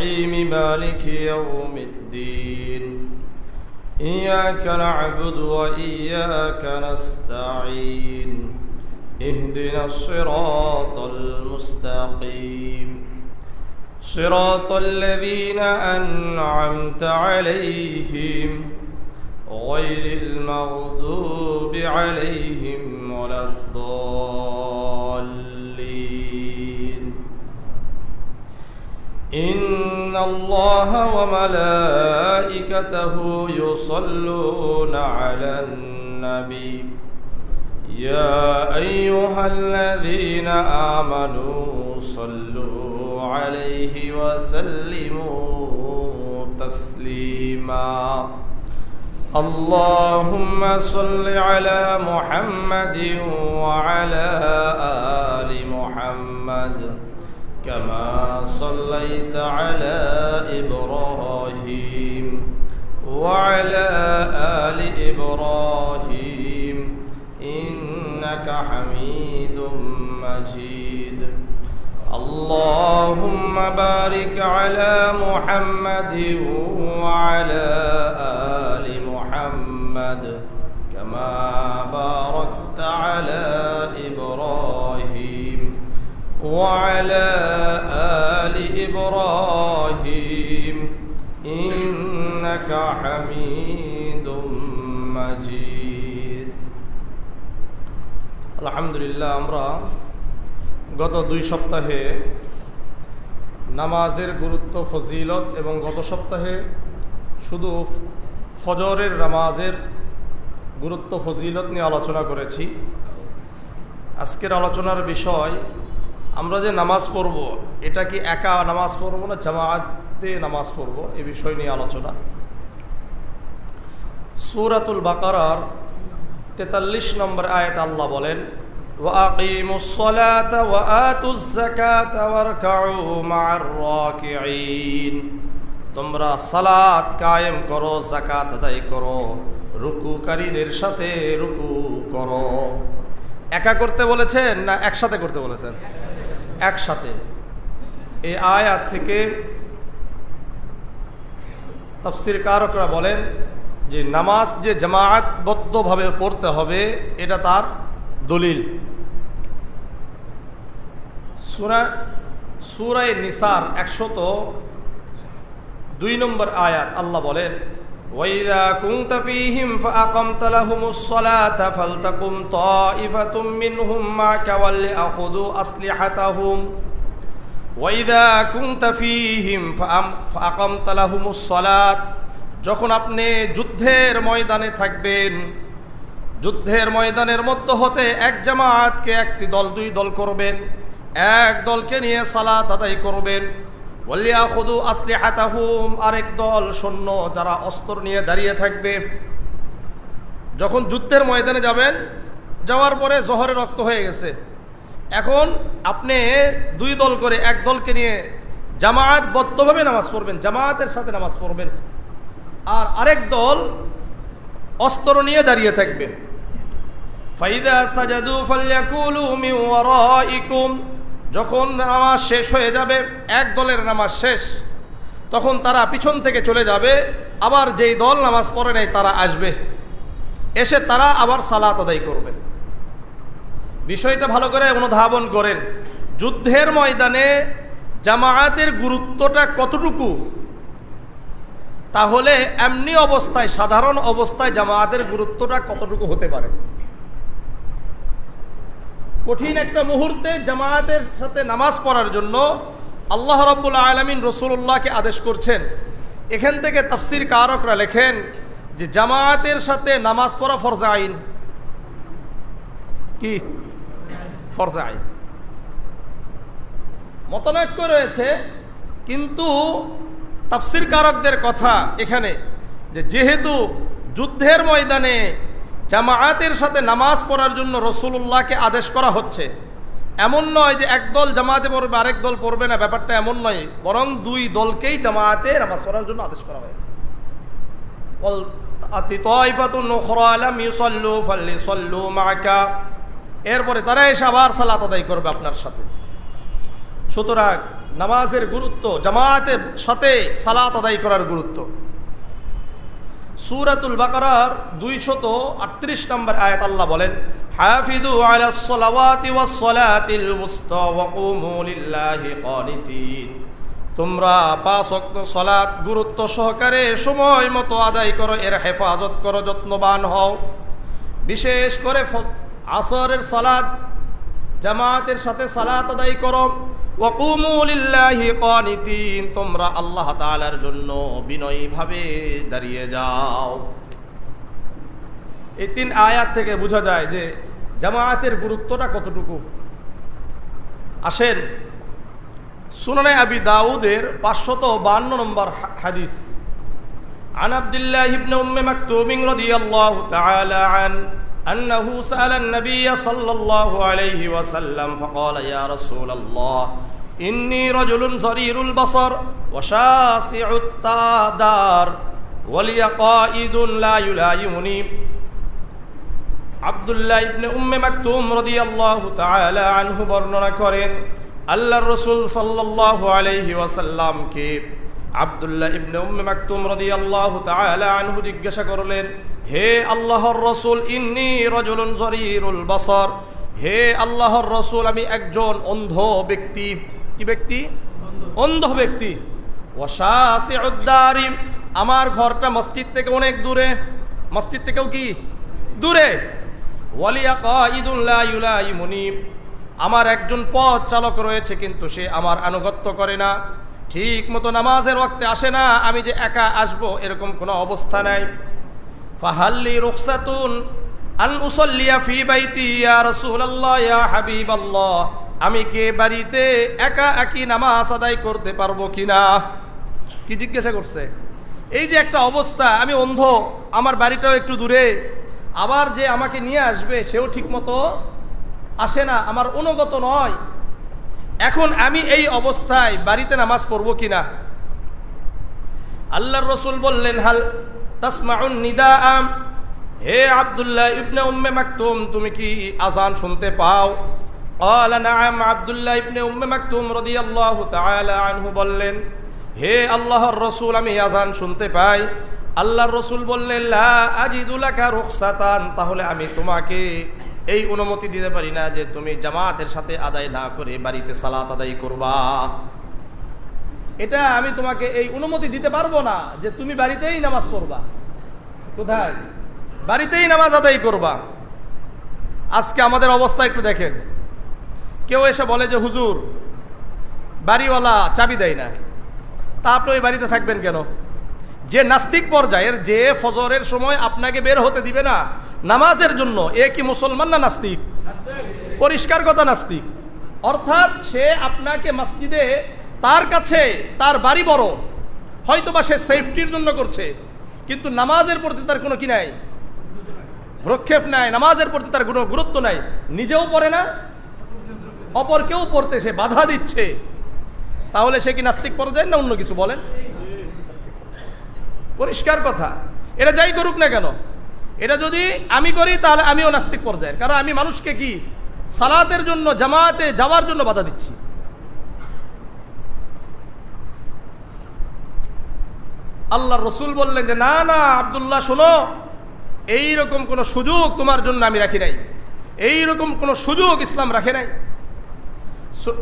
الرحيم مالك يوم الدين إياك نعبد وإياك نستعين اهدنا الصراط المستقيم صراط الذين أنعمت عليهم غير المغضوب عليهم ولا الضالين إن الله وملائكته يصلون على النبي يا أيها الذين آمنوا صلوا عليه وسلموا تسليما اللهم صل على محمد وعلى آل محمد كما صليت على إبراهيم وعلى آل إبراهيم إنك حميد مجيد اللهم بارك على محمد وعلى آل محمد كما باركت على إبراهيم وعلى آل إبراهيم إنك حميد مجيد الحمد لله আমরা গত 2 সপ্তাহে নামাজের গুরুত্ব ফজিলত এবং গত সপ্তাহে শুধু ফজরের নামাজের গুরুত্ব ফজিলত নিয়ে আলোচনা করেছি। আজকের আলোচনার বিষয় আমরা যে নামাজ পড়ব এটা কি একা নামাজ পড়ব না জামাতে নামাজ পড়ব এই বিষয় নিয়ে আলোচনা। সূরাতুল বাকারার 43 নম্বর আয়াতে আল্লাহ বলেন وَأَقِيمُوا الصَّلَاةَ وَآتُوا الزَّكَاةَ وَارْكَعُوا مَعَ الرَّاكِعِينَ তোমরা সালাত কায়েম করো, যাকাত আদায় করো, রুকুকারীদের সাথে রুকু করো। একা করতে বলেছেন না একসাথে করতে বলেছেন? একসাথে। এই আয়াত থেকে তাফসীরকারকরা বলেন যে নামাজ যে জামায়াতবদ্ধভাবে পড়তে হবে এটা তার দলিল। সূরা নিসার 102 নম্বর আয়াত আল্লাহ বলেন وَإِذَا كُنْتَ فِيهِمْ فَأَقَمْتَ لَهُمُ الصَّلَاةَ فَلْتَقُمْ طَائِفَةٌ مِّنْهُمْ مَعَكَ وَلْيَأْخُذُوا أَسْلِحَتَهُمْ وَإِذَا كُنْتَ فِيهِمْ فَأَقَمْتَ لَهُمُ الصَّلَاةَ যখন আপনি যুদ্ধের ময়দানে থাকবেন, যুদ্ধের ময়দানের মধ্যে হতে এক জামাতকে একটি দল 2 দল করবেন, এক দলকে নিয়ে সালাত আদায় করবেন। ওয়ালিয়াখুদু আসলিহাতাহুম আরেক দল সৈন্য যারা অস্ত্র নিয়ে দাঁড়িয়ে থাকবে। যখন যুদ্ধের ময়দানে যাবেন, যাওয়ার পরে জোহরের রক্ত হয়ে গেছে, এখন আপনি 2 দল করে এক দলকে নিয়ে জামায়াতবদ্ধভাবে নামাজ পড়বেন, জামায়াতের সাথে নামাজ পড়বেন, আর আরেক দল অস্ত্র নিয়ে দাঁড়িয়ে থাকবে। ফাইদা সাজাদু ফালয়াকুলু মিন ওয়ারাইকুম যখন নামাজ শেষ হয়ে যাবে, এক দলের নামাজ শেষ, তখন তারা পিছন থেকে চলে যাবে, আবার যেই দল নামাজ পড়ে নাই তারা আসবে, এসে তারা আবার সালাত আদায় করবে। বিষয়টা ভালো করে অনুধাবন করেন, যুদ্ধের ময়দানে জামায়াতের গুরুত্বটা কতটুকু, তাহলে এমনি অবস্থায় সাধারণ অবস্থায় জামায়াতের গুরুত্বটা কতটুকু হতে পারে। কঠিন একটা মুহূর্তে জামায়াতের সাথে নামাজ পড়ার জন্য আল্লাহ রাব্বুল আলামিন রাসূলুল্লাহকে আদেশ করছেন। এখান থেকে তাফসীরকারকরা লেখেন যে জামায়াতের সাথে নামাজ পড়া ফরজ আইন। কি ফরজ আইন? মতনৈক্য রয়েছে, কিন্তু তাফসীরকারকদের কথা এখানে যে যেহেতু যুদ্ধের ময়দানে জামায়াতের সাথে নামাজ পড়ার জন্য রাসূলুল্লাহকে আদেশ করা হচ্ছে, এমন নয় যে একদল জামায়াতে পড়বে আরেক দল পড়বে না, ব্যাপারটা এমন নয়, বরং 2 দলকেই জামায়াতে নামাজ পড়ার জন্য আদেশ করা হয়েছে। এরপরে তারা এসে আবার সালাত আদায় করবে আপনার সাথে। সুতরাং নামাজের গুরুত্ব, জামাতের সাথে সালাত আদায় করার গুরুত্ব। সূরাতুল বাকারার 238 নম্বর আয়াত আল্লাহ বলেন, হাফিযু আলাস সালাওয়াতি ওয়াস সালাতিল উসতা ওয়া কুমু লিল্লাহি কানিতিন। তোমরা 5 ওয়াক্ত সালাত গুরুত্ব সহকারে সময় মতো আদায় করো, এর হেফাজত করো, যত্নবান হও। বিশেষ করে আসরের সালাত জামাতের সাথে সালাত আদায় করো। ওয়া কুমু লিল্লাহি কানিতিন, তোমরা আল্লাহ তাআলার জন্য বিনয়ীভাবে দাঁড়িয়ে যাও। এই 3 আয়াত থেকে বোঝা যায় যে জামাতের গুরুত্বটা কতটুকু। আসেন সুনানে আবি দাউদের 552 নম্বর হাদিস। আন আব্দুল্লাহ ইবনে উম্মে মাকতুম রাদিয়াল্লাহু তাআলা আন আন্নাহু সাআলা an-nabiy sallallahu alayhi wa sallam faqala ya rasulullah inni rajulun zarirul basar wa shasi'ut tadar wa li qa'idun la yulayimuni। Abdullah ইবনে উম্মে মাকতুম রাদিয়াল্লাহু তাআলা আনহু বর্ণনা করেন, আল্লাহর রাসূল সাল্লাল্লাহু আলাইহি ওয়াসাল্লামকে আব্দুল্লাহ ইবনে উম্মে মাকতুম রাদিয়াল্লাহু তাআলা আনহু জিজ্ঞাসা করলেন, হে আল্লাহর রাসূল, ইন্নী রাজুলুন যারীরুল বাসার, হে আল্লাহর রাসূল, আমি একজন অন্ধ ব্যক্তি। কি ব্যক্তি? অন্ধ ব্যক্তি। ওয়াশাসিউদ দারি, আমার ঘরটা মসজিদ থেকে অনেক দূরে। মসজিদ থেকেও কি দূরে। ওয়ালিয়া কাঈদুন লা ইউলাইমুনি, আমার একজন পথ চালক রয়েছে কিন্তু সে আমার আনুগত্য করে না, ঠিক মতো নামাজের ওয়াক্তে আসে না, আমি যে একা আসবো এরকম কোনো অবস্থা নাই। ফাহাল্লি রুখসাতুন আন উসাল্লিয়া ফি বাইতি ইয়া রাসূলুল্লাহ ইয়া হাবিবাল্লাহ, আমি কি বাড়িতে একা একই নামাজ আদায় করতে পারবো কিনা? কি জিজ্ঞাসা করছে? এই যে একটা অবস্থা, আমি অন্ধ, আমার বাড়িটাও একটু দূরে, আবার যে আমাকে নিয়ে আসবে সেও ঠিকমতো আসে না, আমার অনুগত নয়, এখন আমি এই অবস্থায় বাড়িতে নামাজ পড়বো কিনা? আল্লাহর রাসূল বললেন, হাল তাসমাউন নিদাআ, হে আব্দুল্লাহ ইবনে উম্মে মাকতুম, তুমি কি আযান শুনতে পাও? ক্বালা নাআম, আব্দুল্লাহ ইবনে উম্মে মাকতুম রাদিয়াল্লাহু তাআলা আনহু বললেন, হে আল্লাহর রাসূল, আমি আযান শুনতে পাই। আল্লাহর রাসূল বললেন, লা আজিদু লাকা রুখসাতান, তাহলে আমি তোমাকে এই অনুমতি দিতে পারি না যে তুমি জামাতের সাথে আদায় না করে বাড়িতে সালাত আদায় করবা। এটা আমি তোমাকে এই অনুমতি দিতে পারবো না যে তুমি বাড়িতেই নামাজ পড়বা। কোথায়? বাড়িতেই নামাজ আদায় করবা। আজকে আমাদের অবস্থা একটু দেখেন, কেউ এসে বলে যে হুজুর বাড়িওয়ালা চাবি দেয় না, তা আপনি ওই বাড়িতে থাকবেন কেন? যে নাস্তিক পর্যায়ের, যে ফজরের সময় আপনাকে বের হতে দিবে না নামাজের জন্য, এ কি মুসলমান না নাস্তিক? পরিষ্কার কথা, নাস্তিক। অর্থাৎ সে আপনাকে মসজিদে, তার কাছে তার বাড়ি বড়, হয়তোবা সে সেফটির জন্য করছে, কিন্তু নামাজের প্রতি তার কোনো কি নাই, ভ্রক্ষেপ নাই, নামাজের প্রতি তার কোনো গুরুত্ব নাই, নিজেও পড়ে না, অপর কেউ পড়তে সে বাধা দিচ্ছে, তাহলে সে কি নাস্তিক পর্যায়ে না অন্য কিছু? বলেন। পরিষ্কার কথা, এটা যাই করুক না কেন, এটা যদি আমি করি তাহলে আমিও নাস্তিক পর্যায়ের, কারণ আমি মানুষকে কি সালাতের জন্য, জামাতে যাওয়ার জন্য বাধা দিচ্ছি। আল্লাহর রাসূল বললেন যে না না আব্দুল্লাহ, শোনো, এইরকম কোনো সুযোগ তোমার জন্য আমি রাখি নাই, এইরকম কোনো সুযোগ ইসলাম রাখে নাই।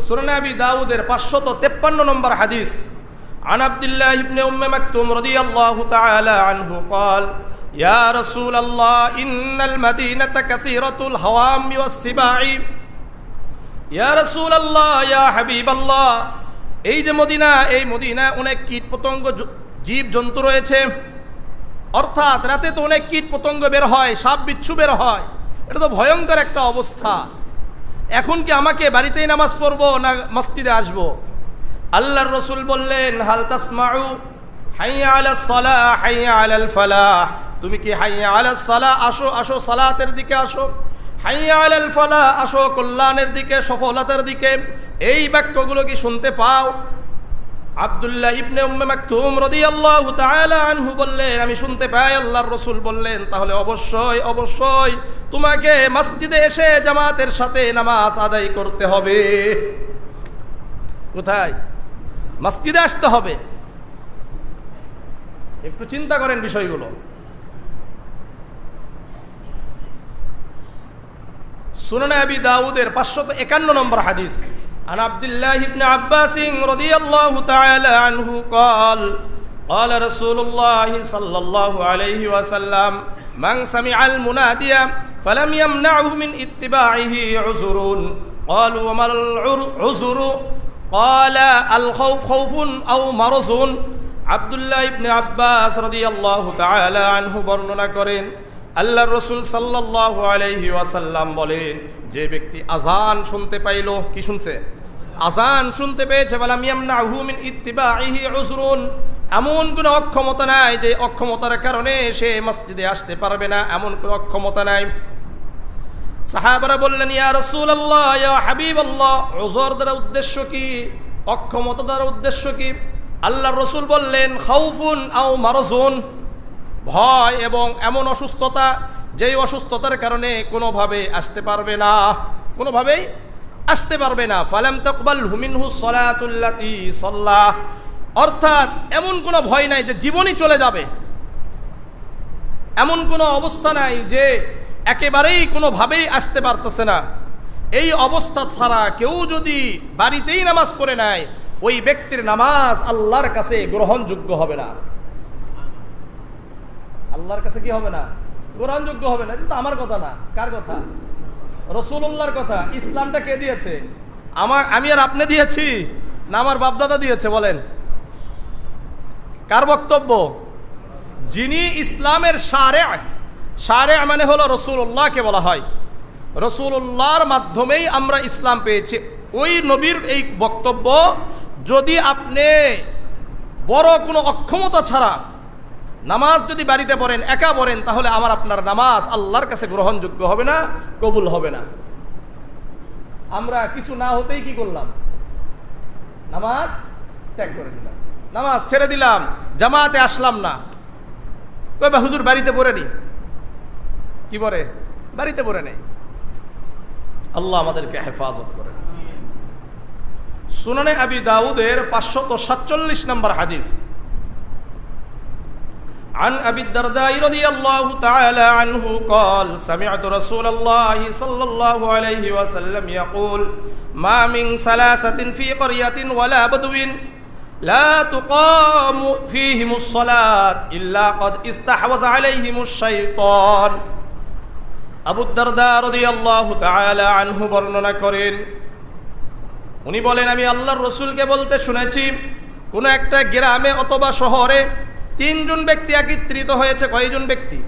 সুনানে আবি দাউদের 553 নম্বর হাদিস। عن عبد الله بن أم مكتوم رضي الله تعالى عنه قال يا رسول الله إن المدينة كثيرة الهوام والسباع يا رسول الله يا حبيب الله, এই যে মদিনা, এই মদিনা অনেক কীট পতঙ্গ জীব জন্তু রয়েছে, অর্থাৎ রাতে তো অনেক কীট পতঙ্গ বের হয়, সাপ বিচ্ছু বের হয়, এটা তো ভয়ঙ্কর একটা অবস্থা। এখন কি আমাকে বাড়িতেই নামাজ পড়বো না মসজিদে আসবো? আল্লাহর রাসূল বললেন, হাল তাসমাউ হাইয়া আলাস সালাহ হাইয়া আলাল ফালাহ, তুমি কি হাইয়া আলাস সালাহ, আসো আসো সালাতের দিকে আসো, হাইয়া আলাল ফালাহ, আসো কল্যাণের দিকে, সফলতার দিকে, এই বাক্যগুলো কি শুনতে পাও? আব্দুল্লাহ ইবনে উম্মে মাকতুম রাদিয়াল্লাহু তাআলা আনহু বললেন, আমি শুনতে পাই। আল্লাহর রাসূল বললেন, তাহলে অবশ্যই অবশ্যই তোমাকে মসজিদে এসে জামাতের সাথে নামাজ আদায় করতে হবে। কোথায়? মসজিদে আসতে হবে। একটু চিন্তা করেন বিষয়গুলো। সুনানে আবি দাউদের 551 নম্বর হাদিস, আন আব্দুল্লাহ ইবনে আব্বাস রাদিয়াল্লাহু তাআলা আনহু قال قال رسول الله صلى الله عليه وسلم من سمع المنادي فلم يمنعه من اتباعه عذر قالوا وما العذر قال الخوف خوف أو مرض। আব্দুল্লাহ ইবনে আব্বাস রাদিয়াল্লাহু তাআলা আনহু বর্ণনা করেন, আল্লাহর রাসূল সাল্লাল্লাহু আলাইহি ওয়াসাল্লাম বলেন, যে ব্যক্তি আযান শুনতে পাইল, কি শুনছে? আযান শুনতে পেয়েছে, ফালাম ইয়ামনাহু মিন ইত্তিবাইহি উযরুন, এমন কোনো অক্ষমতা নাই যে অক্ষমতার কারণে সে মসজিদে আসতে পারবে না, এমন কোনো অক্ষমতা নাই। সাহাবারা বললেন, ইয়া রাসূলুল্লাহ, ইয়া হাবিবাল্লাহ, উযর দ্বারা উদ্দেশ্য কি? অক্ষমতা দ্বারা উদ্দেশ্য কি? আল্লাহর রাসূল বললেন, খাউফুন আও মারজুন, ভয় এবং এমন অসুস্থতা যেই অসুস্থতার কারণে কোনোভাবে আসতে পারবে না, কোনোভাবেই আসতে পারবে না। ফালাম তাকবালহু মিনহু সলাতুল্লাতি সাল্লাহ, অর্থাৎ এমন কোনো ভয় নাই যে জীবনই চলে যাবে, এমন কোনো অবস্থা নাই যে একেবারেই কোনোভাবেই আসতে পারতেছে না। এই অবস্থা ছাড়া কেউ যদি বাড়িতেই নামাজ পড়ে নেয়, ওই ব্যক্তির নামাজ আল্লাহর কাছে গ্রহণযোগ্য হবে না। আল্লাহর কাছে কি হবে না? গ্রহণযোগ্য হবে না। এটা তো আমার কথা না, কার কথা? রাসূলুল্লাহর কথা। ইসলামটা কে দিয়েছে? আমি আর আপনি দিয়েছি না আমার বাপদাদা দিয়েছে? বলেন, কার বক্তব্য? যিনি ইসলামের শারে মানে হলো রাসূলুল্লাহকে বলা হয়। রাসূলুল্লাহর মাধ্যমেই আমরা ইসলাম পেয়েছি। ওই নবীর এই বক্তব্য, যদি আপনি বড় কোনো অক্ষমতা ছাড়া নামাজ যদি বাড়িতে পড়েন, একা পড়েন, তাহলে আমার আপনার নামাজ আল্লাহর কাছে গ্রহণযোগ্য হবে না, কবুল হবে না। আমরা কিছু না হতেই কি করলাম? নামাজ ত্যাগ করে দিলাম, নামাজ ছেড়ে দিলাম, জামাতে আসলাম না। কই বা হুজুর বাড়িতে পড়ে নি, কি পড়ে? বাড়িতে পড়ে নেই। আল্লাহ আমাদেরকে হেফাজত করেন। সুনানে আবি দাউদের 547 নম্বর হাদিস, عن أبي الدرداء رضي الله تعالى عنه قال سمعت رسول الله صلى الله عليه وسلم يقول ما من ثلاثة في قرية ولا بدو لا تقام فيهم الصلاة إلا قد استحوذ عليهم الشيطان। আবু দারদা রাদিয়াল্লাহু তাআলা আনহু বর্ণনা করেন, উনি বলেন, আমি আল্লাহর রাসূলকে বলতে শুনেছি, কোন একটা গ্রামে অথবা শহরে 3 জন ব্যক্তি একত্রিত হয়েছে। কয়জন ব্যক্তি?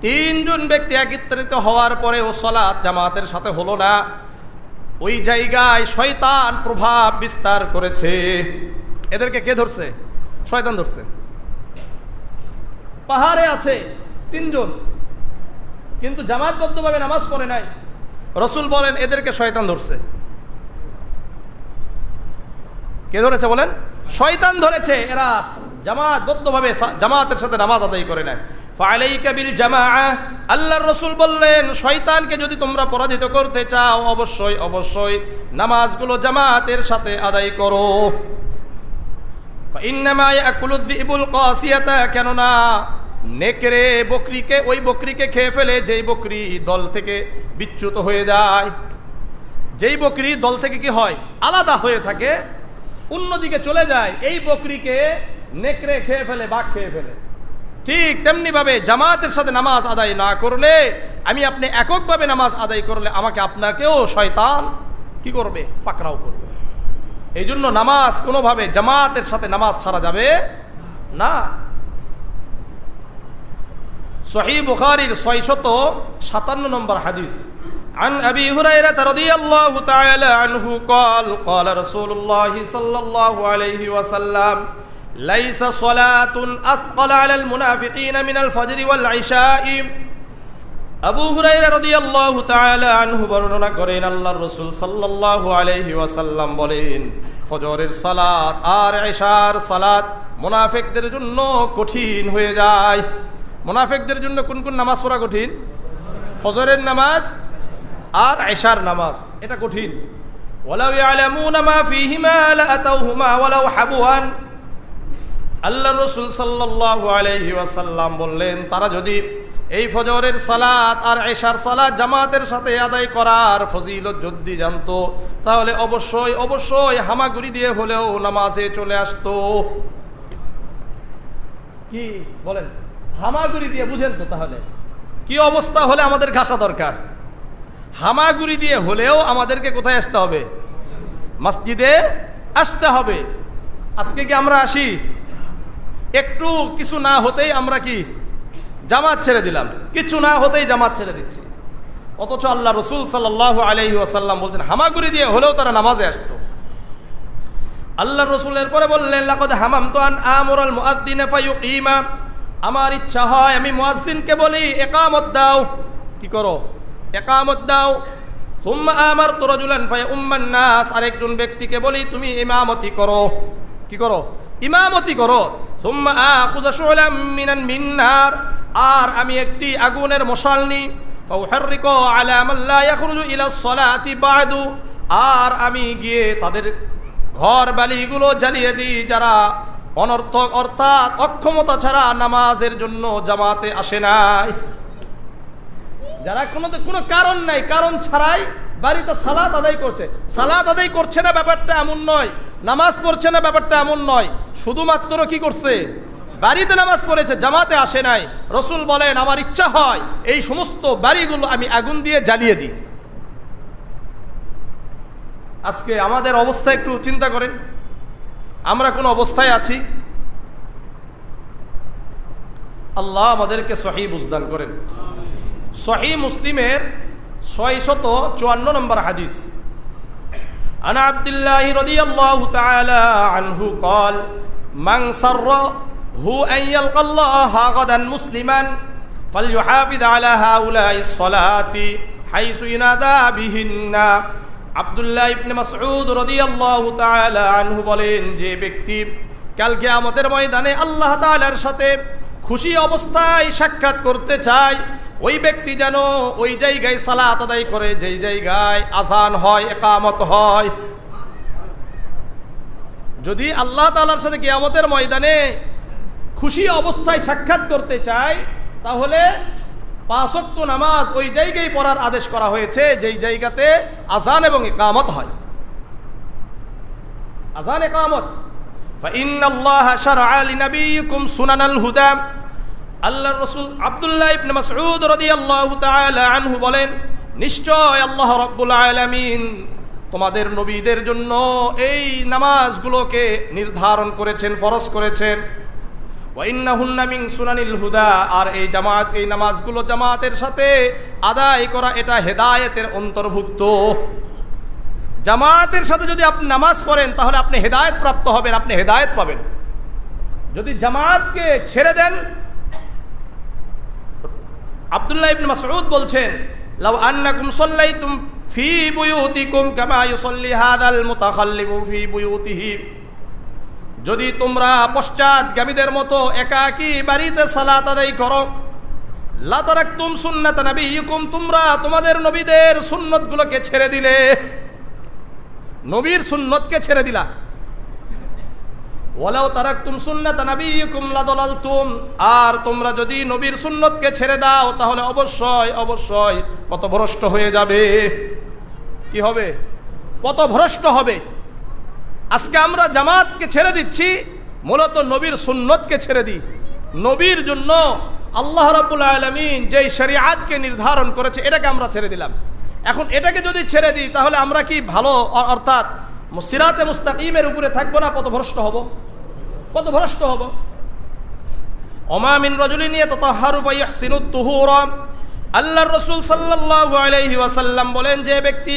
3 জন ব্যক্তি একত্রিত হওয়ার পরে ও সালাত জামাতের সাথে হলো না, ওই জায়গায় শয়তান প্রভাব বিস্তার করেছে। এদেরকে কে ধরছে? শয়তান ধরছে। পাহাড়ে আছে 3 জন, কিন্তু জামাতবদ্ধভাবে নামাজ পড়ে নাই। রাসূল বলেন, এদেরকে শয়তান ধরছে। কে ধরেছে বলেন? শয়তান ধরেছে। এরা জামাতবদ্ধভাবে জামাতের সাথে নামাজ আদায় করে নেয়। ফালাইকা বিল জামাআ, আল্লাহর রাসূল বললেন, শয়তানকে যদি তোমরা পরাজিত করতে চাও, অবশ্যই অবশ্যই নামাজগুলো জামাতের সাথে আদায় করো। ফাইন্নামা ইয়াকুলু যিবুল কাসিয়াতা, কেননা নেকড়ে বকরিকে, ওই বকরিকে খেয়ে ফেলে যেই বকরি দল থেকে বিচ্যুত হয়ে যায়, যেই বকরি দল থেকে কি হয়? আলাদা হয়ে থাকে, অন্যদিকে চলে যায়, এই বকরিকে নেকড়ে খেয়ে ফেলে, বাঘ খেয়ে ফেলে। ঠিক তেমনিভাবে জামাতের সাথে নামাজ আদায় না করলে, আমি আপনি এককভাবে নামাজ আদায় করলে, আমাকে আপনাকেও শয়তান কি করবে? পাকড়াও করবে। এই জন্য নামাজ কোনোভাবে জামাতের সাথে নামাজ ছাড়া যাবে না। সহিহ বুখারীর 657 নম্বর হাদিস, عن أبي هريرة رضي الله تعالى عنه قال قال رسول الله صلى الله عليه وسلم ليس صلاة أثقل على المنافقين من الفجر والعشاء। আবু হুরায়রা রাদিয়াল্লাহু তাআলা আনহু বর্ণনা করেন, আল্লাহর রাসূল সাল্লাল্লাহু আলাইহি ওয়াসাল্লাম বলেন, ফজরের সালাত আর ইশার সালাত মুনাফিকদের জন্য কঠিন হয়ে যায়। মুনাফিকদের জন্য কোন কোন নামাজ পড়া কঠিন? ফজরের নামাজ আর ইশার নামাজ, এটা কঠিন। ওয়ালাউ ইয়ালামুনা মা ফীহিমা লাআতাউহুমা ওয়ালাউ হাবওয়ান। আল্লাহর রাসূল সাল্লাল্লাহু আলাইহি ওয়াসাল্লাম বললেন, তারা যদি এই ফজরের সালাত আর এশার সালাত জামাতের সাথে আদায় করার ফজিলত যদি জানতো, তাহলে অবশ্যই অবশ্যই হামাগুড়ি দিয়ে হলেও নামাজে চলে আসতো। কি বলেন? হামাগুড়ি দিয়ে, বুঝেন তো তাহলে কি অবস্থা হলে আমাদের ঘাসা দরকার। হামাগুড়ি দিয়ে হলেও আমাদেরকে কোথায় আসতে হবে? মসজিদে আসতে হবে। আজকে কি আমরা আসি? একটু কিছু না হতেই আমরা কি জামাত ছেড়ে দিলাম, কিছু না হতেই জামাত ছেড়ে দিচ্ছি। অথচ আল্লাহ রসুল সাল্লাল্লাহু আলাইহি ওয়াসাল্লাম বলছেন হামাগুড়ি দিয়ে হলেও তারা নামাজে আসতো। আল্লাহ রসুলের পরে বললেন, লাকাদ হামামতু আন আমুরাল মুআদ্দিনা ফায়ুকিমা, আমার ইচ্ছা হয় আমি মুয়াজ্জিনকে বলি ইকামত দাও। কি করো? ইকামত দাও। সুম্মা আমারতু রাজুলান ফায়াউম্মান নাস, আরেকজন ব্যক্তিকে বলি তুমি ইমামতি করো। কি করো? ইমামতি করো। সুম্মা আখুযু শুলাম মিন নার, আর আমি একটি আগুনের মশাল নিই, ফাউহাররিকু আলা মান লা ইয়াখরুজু ইলা সলাতি বাদু, আর আমি গিয়ে তাদের ঘর বালিগুলো জ্বালিয়ে দিই যারা অনর্থক অর্থাৎ অক্ষমতা ছাড়া নামাজের জন্য জামাতে আসে নাই, যারা কোনো কারণ নাই, কারণ ছাড়াই বাড়িতে সালাত আদায় করছে। সালাত আদায় করছে না ব্যাপারটা এমন নয়, নামাজ পড়ছে না ব্যাপারটা এমন নয়, শুধুমাত্র কি করছে? বাড়িতে নামাজ পড়েছে, জামাতে আসে নাই। রসুল বলেন আমার ইচ্ছা হয় এই সমস্ত বাড়িগুলো আমি আগুন দিয়ে জ্বালিয়ে দিই। আজকে আমাদের অবস্থা একটু চিন্তা করেন, আমরা কোন অবস্থায় আছি? আল্লাহ আমাদেরকে সহিহ বুঝদান করেন। সহিহ মুসলিমের 654 নম্বর হাদিস, আন আব্দুল্লাহ রাদিয়াল্লাহু তাআলা আনহু قال من سره أن يلقى الله غدا مسلما فليحافظ على هؤلاء الصلاة حيث ينادى بهن। আব্দুল্লাহ ইবনে মাসউদ রাদিয়াল্লাহু তাআলা আনহু বলেন, যে ব্যক্তি কাল কিয়ামতের ময়দানে আল্লাহ তাআলার সাথে খুশি অবস্থায় সাক্ষাৎ করতে চায়, ওই ব্যক্তি যেন ওই জায়গায় সালাত আদায় করে যেই জায়গায় আযান হয়, ইকামত হয়। যদি আল্লাহ তাআলার সাথে কিয়ামতের ময়দানে খুশি অবস্থায় সাক্ষাৎ করতে চায়, তাহলে 5 ওয়াক্ত নামাজ ওই জায়গায় পড়ার আদেশ করা হয়েছে যেই জায়গাতে আযান এবং ইকামত হয়। আযান ইকামত। ফাইন্নাল্লাহা শারআ লিনাবিয়িকুম সুনানাল হুদা। আল্লাহর রাসূল আব্দুল্লাহ ইবনে মাসউদ রাদিয়াল্লাহু তাআলা আনহু বলেন, নিশ্চয় আল্লাহ রাব্বুল আলামিন তোমাদের নবীদের জন্য এই নামাজগুলোকে নির্ধারণ করেছেন, ফরজ করেছেন। ওয়া ইন্নাহুন্না মিন সুনানিল হুদা, আর এই জামাত, এই নামাজগুলো জামাতের সাথে আদায় করা এটা হেদায়েতের অন্তর্ভুক্ত। জামাতের সাথে যদি আপনি নামাজ পড়েন তাহলে আপনি হেদায়েত প্রাপ্ত হবেন, আপনি হেদায়েত পাবেন। যদি জামাতকে ছেড়ে দেন, আব্দুল্লাহ ইবনে মাসউদ বলছেন, লাউ আন্নাকুম সাল্লাইতুম ফি বুয়ুতিকুম কামা ইউসাল্লি হাযাল মুতাখাল্লিবু ফি বুয়ুতিহি, যদি তোমরা পশ্চাৎগামীদের মতো একাকী বাড়িতে সালাত আদায় করো, লা তারাকতুম সুন্নাত নবিয়িকুম, তোমরা তোমাদের নবীদের সুন্নতগুলোকে ছেড়ে দিলে, নবীর সুন্নতকে ছেড়ে দিলা। ওয়ালাউ তারাকতুম সুন্নাত নবিয়িকুম লাদালালতুম, আর তোমরা যদি নবীর সুন্নতকে ছেড়ে দাও তাহলে অবশ্যই অবশ্যই পথভ্রষ্ট হয়ে যাবে। কি হবে? পথভ্রষ্ট হবে। আজকে আমরা জামাতকে ছেড়ে দিচ্ছি, মূলত নবীর সুন্নতকে ছেড়ে দিই। নবীর জন্য আল্লাহ রাব্বুল আলামিন যেই শরীয়তকে নির্ধারণ করেছে এটাকে আমরা ছেড়ে দিলাম। এখন এটাকে যদি ছেড়ে দিই তাহলে আমরা কি ভালো অর্থাৎ সিরাতে মুস্তাকিমের উপরে থাকবো না পথভ্রষ্ট হব? পথভ্রষ্ট হব। ওমা মিন রাজুলিন ইয়াতাতাহহারু ফায়াহসিনুত তুহুরা, আল্লাহর রাসূল সাল্লাল্লাহু আলাইহি ওয়াসাল্লাম বলেন, যে ব্যক্তি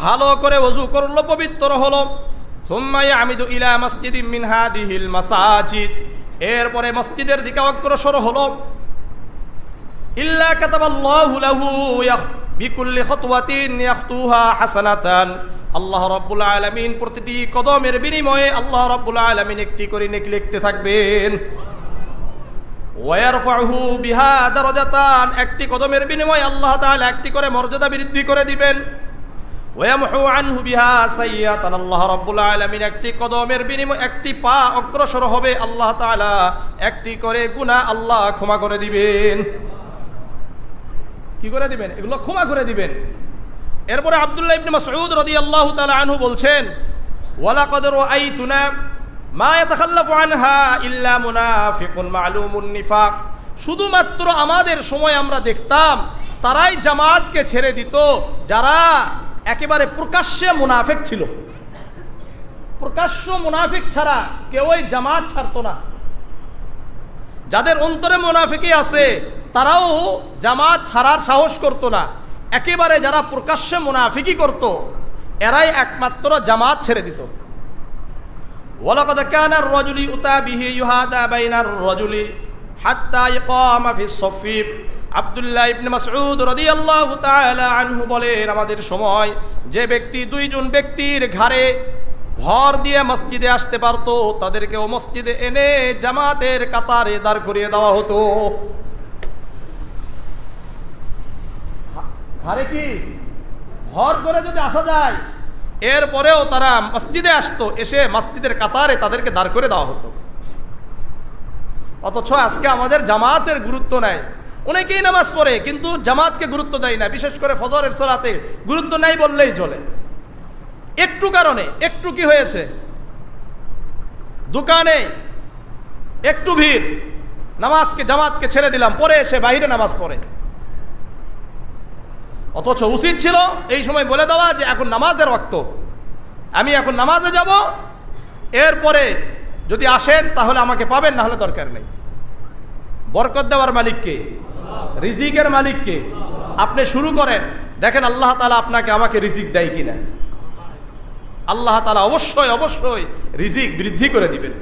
ভালো করে ওযু করলো, পবিত্র হলো, সুম্মা ইয়ামিদু ইলা মসজিদিন মিন হাদিহিল মাসাজিদ, এরপরে মসজিদের দিকে অগ্রসর হলো, ইল্লা কাতাবাল্লাহু লাহু বিকুল্লি খাতওয়াতিন ইয়াখতুহা হাসানাতান, আল্লাহ রাব্বুল আলামিন প্রতিটি কদমের বিনিময়ে আল্লাহ রাব্বুল আলামিন একটি করে নেকি লিখতে থাকবেন। ওয়া ইয়ারফাউহু বিহা দারাজাতান, একটি কদমের বিনিময়ে আল্লাহ তাআলা একটি করে মর্যাদা বৃদ্ধি করে দিবেন। ওয়ামহু আনহু বিহা সাইয়্যাতান, আল্লাহ রাব্বুল আলামিন একটি কদমের বিনিময়ে একটি পা অগ্রসর হবে, আল্লাহ তাআলা একটি করে গুনাহ আল্লাহ ক্ষমা করে দিবেন। কি করে দিবেন? এগুলো ক্ষমা করে দিবেন। এরপরে আব্দুল্লাহ ইবনে মাসউদ রাদিয়াল্লাহু তাআলা আনহু বলছেন, ওয়ালাকাদ রাআইতুনা মা ইয়াতাখাল্লাফু আনহা ইল্লা মুনাফিকুন মা'লুমুন নিফাক, শুধুমাত্র আমাদের সময় আমরা দেখতাম তারাই জামাতকে ছেড়ে দিত যারা একেবারে প্রকাশ্যে মুনাফিক ছিল। প্রকাশ্য মুনাফিক ছাড়া কেউই জামাত ছাড়তো না। যাদের অন্তরে মুনাফিকি আছে তারাও জামাত ছাড়ার সাহস করতো না। একেবারে যারা প্রকাশ্যে মুনাফিকি করত এরাই একমাত্র জামাত ছেড়ে দিত। ওয়ালাকাদ কানা আর-রাজুলু ইউতা বিহি ইউহাদা বাইনার রাজুলি হাত্তা ইকামা ফিস সাফফি। আব্দুল্লাহ ইবনে মাসউদ রাদিয়াল্লাহু তাআলা আনহু বলেন, আমাদের সময় যে ব্যক্তি দুইজন ব্যক্তির ঘাড়ে ভর দিয়ে মসজিদে আসতে পারত তাদেরকে ও মসজিদে এনে জামাতের কাতারে দাঁড় করিয়ে দেওয়া হতো। ঘাড়ে কি ভর করে যদি আসা যায়, এরপরেও তারা মসজিদে আসতো, এসে মসজিদের কাতারে তাদেরকে দাঁড় করে দেওয়া হতো। অথচ আজকে আমাদের জামাতের গুরুত্ব নাই। অনেকেই নামাজ পড়ে কিন্তু জামাতকে গুরুত্ব দেয় না, বিশেষ করে ফজরের সালাতে গুরুত্ব নাই বললেই চলে। একটু কারণে, একটু কি হয়েছে, দোকানে একটু ভিড়, নামাজকে জামাতকে ছেড়ে দিলাম, পরে এসে বাইরে নামাজ পড়ে। অথচ উচিত ছিল এই সময় বলে দেওয়া যে এখন নামাজের ওয়াক্ত, আমি এখন নামাজে যাব, এরপরে যদি আসেন তাহলে আমাকে পাবেন, না হলে দরকার নেই। বরকত দেওয়ার মালিককে, রিজিকের মালিককে। আপনি শুরু করেন, দেখেন আল্লাহ তাআলা আপনাকে আমাকে রিজিক দেয় কিনা। আল্লাহ তাআলা অবশ্যই অবশ্যই রিজিক বৃদ্ধি করে দিবেন।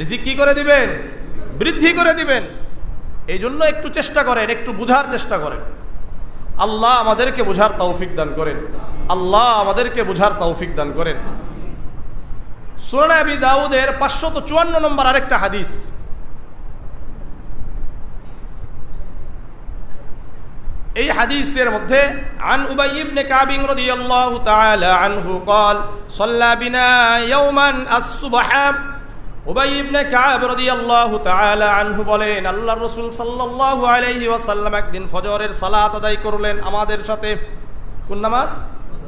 রিজিক কি করে দিবেন? বৃদ্ধি করে দিবেন। এই জন্য একটু চেষ্টা করেন, একটু বুঝার চেষ্টা করেন। আল্লাহ আমাদেরকে বুঝার তৌফিক দান করেন। আল্লাহ আমাদেরকে বুঝার তৌফিক দান করেন। সুনান আবি দাউদের 554 নম্বর আরেকটা হাদিস। এই হাদিসের মধ্যে আন উবাই ইবনে কাব রাদিয়াল্লাহু তাআলা আনহু قال صلى بنا يوما الصبح। উবাই ইবনে কাব রাদিয়াল্লাহু তাআলা আনহু বলেন, আল্লাহর রাসূল সাল্লাল্লাহু আলাইহি ওয়াসাল্লাম একদিন ফজরের সালাত আদায় করলেন আমাদের সাথে। কোন নামাজ?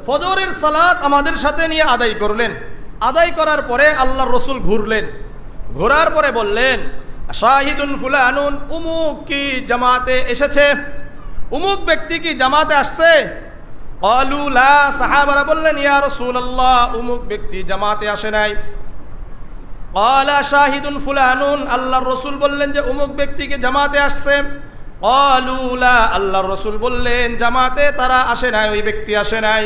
ফজরের সালাত আমাদের সাথে নিয়ে আদায় করলেন। আদায় করার পরে আল্লাহর রাসূল ঘুরলেন, ঘোরার পরে বললেন, শাহিদুন ফুলানুন, উমুক কি জামাতে এসেছে, উমুক ব্যক্তি কি জামাতে আসছে? ক্বালু লা, সাহাবারা বললেন, ইয়া রাসূলুল্লাহ উমুক ব্যক্তি জামাতে আসে নাই। ক্বালা শাহিদুন ফুলানুন, আল্লাহর রাসূল বললেন যে উমুক ব্যক্তি কি জামাতে আসছে। ক্বালু লা, আল্লাহর রাসূল বললেন জামাতে তারা আসে নাই, ওই ব্যক্তি আসে নাই।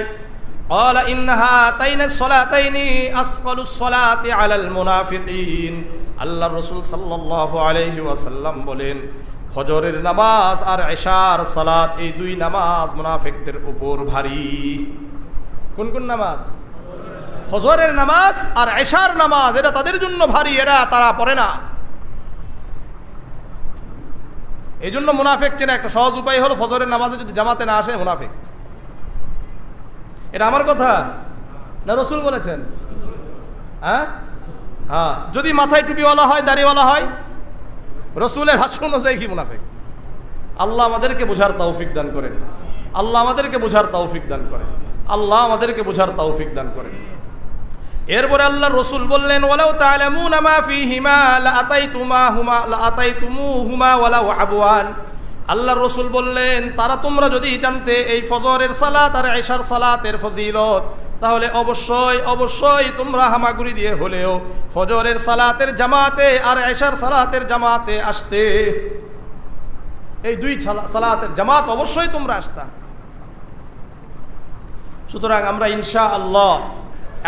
ক্বালা ইন্নাহা তাইনাস সালাতাইনি আসফালুস সালাতি আলাল মুনাফিকিন। আল্লাহর রাসূল সাল্লাল্লাহু আলাইহি ওয়াসাল্লাম বলেন, ফজরের নামাজ আর এশার সালাত, এই দুই নামাজ মুনাফিকদের উপর ভারী। কোন কোন নামাজ? ফজরের নামাজ আর এশার নামাজ, এটা তাদের জন্য ভারী, তারা পড়ে না। এই জন্য মুনাফিক চেনা একটা সহজ উপায় হলো, ফজরের নামাজে যদি জামাতে না আসে মুনাফিক। এটা আমার কথা না, রাসূল বলেছেন? হ্যাঁ, যদি মাথায় টুপিওয়ালা হয়, দাড়িওয়ালা হয়, রাসূলের ভাষ্য অনুযায়ী কি মুনাফিক। আল্লাহ আমাদেরকে বুঝার তৌফিক দান করেন। আল্লাহ আমাদেরকে বুঝার তৌফিক দান করেন। আল্লাহ আমাদেরকে বুঝার তৌফিক দান করেন। এরপরে আল্লাহর রাসূল বললেন, ওয়ালাউ তা'লামুনা মা ফীহিমা লাআতাইতুমুহুমা ওয়ালাউ আবওয়ান। আল্লাহর রাসূল বললেন, তারা তোমরা যদি জানতে এই ফজরের সালাত আর এশার সালাতের ফজিলত, তাহলে অবশ্যই অবশ্যই তোমরা হামাগুড়ি দিয়ে হলেও ফজরের সালাতের জামাতে আর এশার সালাতের জামাতে আসতে। এই দুই সালাতের জামাত অবশ্যই তোমরা আসতা। সুতরাং আমরা ইনশাআল্লাহ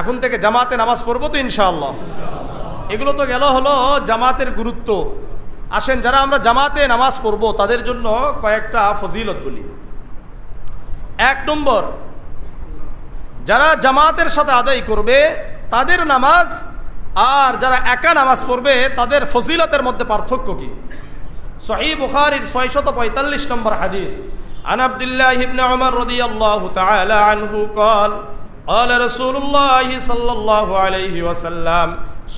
এখন থেকে জামাতে নামাজ পড়বো তো ইনশাআল্লাহ। এগুলো তো গেল হলো জামাতের গুরুত্ব। আসেন, যারা আমরা জামাতে নামাজ পড়বো তাদের জন্য কয়েকটা ফজিলত বলি। 1 নম্বর, যারা জামাতের সাথে আদায় করবে তাদের নামাজ আর যারা একা নামাজ পড়বে তাদের ফজিলতের মধ্যে পার্থক্য কি? সহিহ বুখারীর 645 নম্বর হাদিস। عن عبد الله بن عمر رضي الله تعالى عنه قال قال رسول الله صلى الله عليه وسلم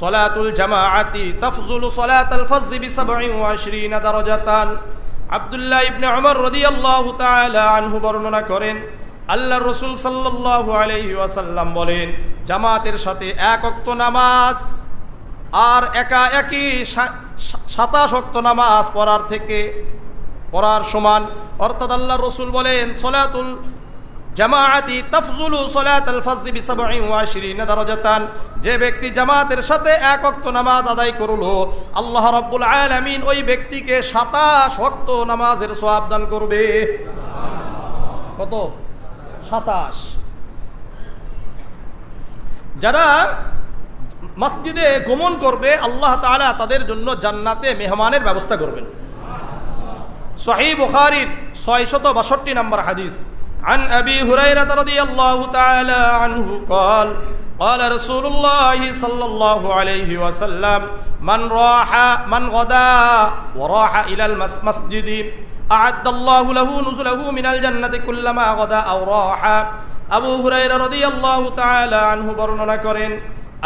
صلاة الجماعة تفضل صلاة الفرد ب27 درجة আব্দুল্লাহ ইবনে উমর রাদিয়াল্লাহু তাআলা আনহু বর্ণনা করেন আল্লাহর রাসূল সাল্লাল্লাহু আলাইহি ওয়াসাল্লাম বলেন জামাতের সাথে এক ওয়াক্ত নামাজ আর একা একই 27 ওয়াক্ত নামাজ পড়ার সমান। অর্থাৎ আল্লাহর রাসূল বলেন সালাতুল জামাআতি তাফজুলু সালাতাল ফজর বি27 দারাজাতান, যে ব্যক্তি জামাতের সাথে এক ওয়াক্ত নামাজ আদায় করলো আল্লাহ রাব্বুল আলামিন ওই ব্যক্তিকে 27 ওয়াক্ত নামাজের সওয়াব দান করবে। কত? 27। যারা মসজিদে গমন করবে আল্লাহ তাআলা তাদের জন্য জান্নাতে মেহমানের ব্যবস্থা করবেন। সহিহ বুখারীর 662 নম্বর হাদিস عن أبي هريرة رضي الله تعالى عنه قال قال رسول الله صلى الله عليه وسلم من غدا وراح إلى المسجد أعد الله له نزله من الجنة كلما غدا أو راح। আবু হুরায়রা রাদিয়াল্লাহু তাআলা আনহু বর্ণনা করেন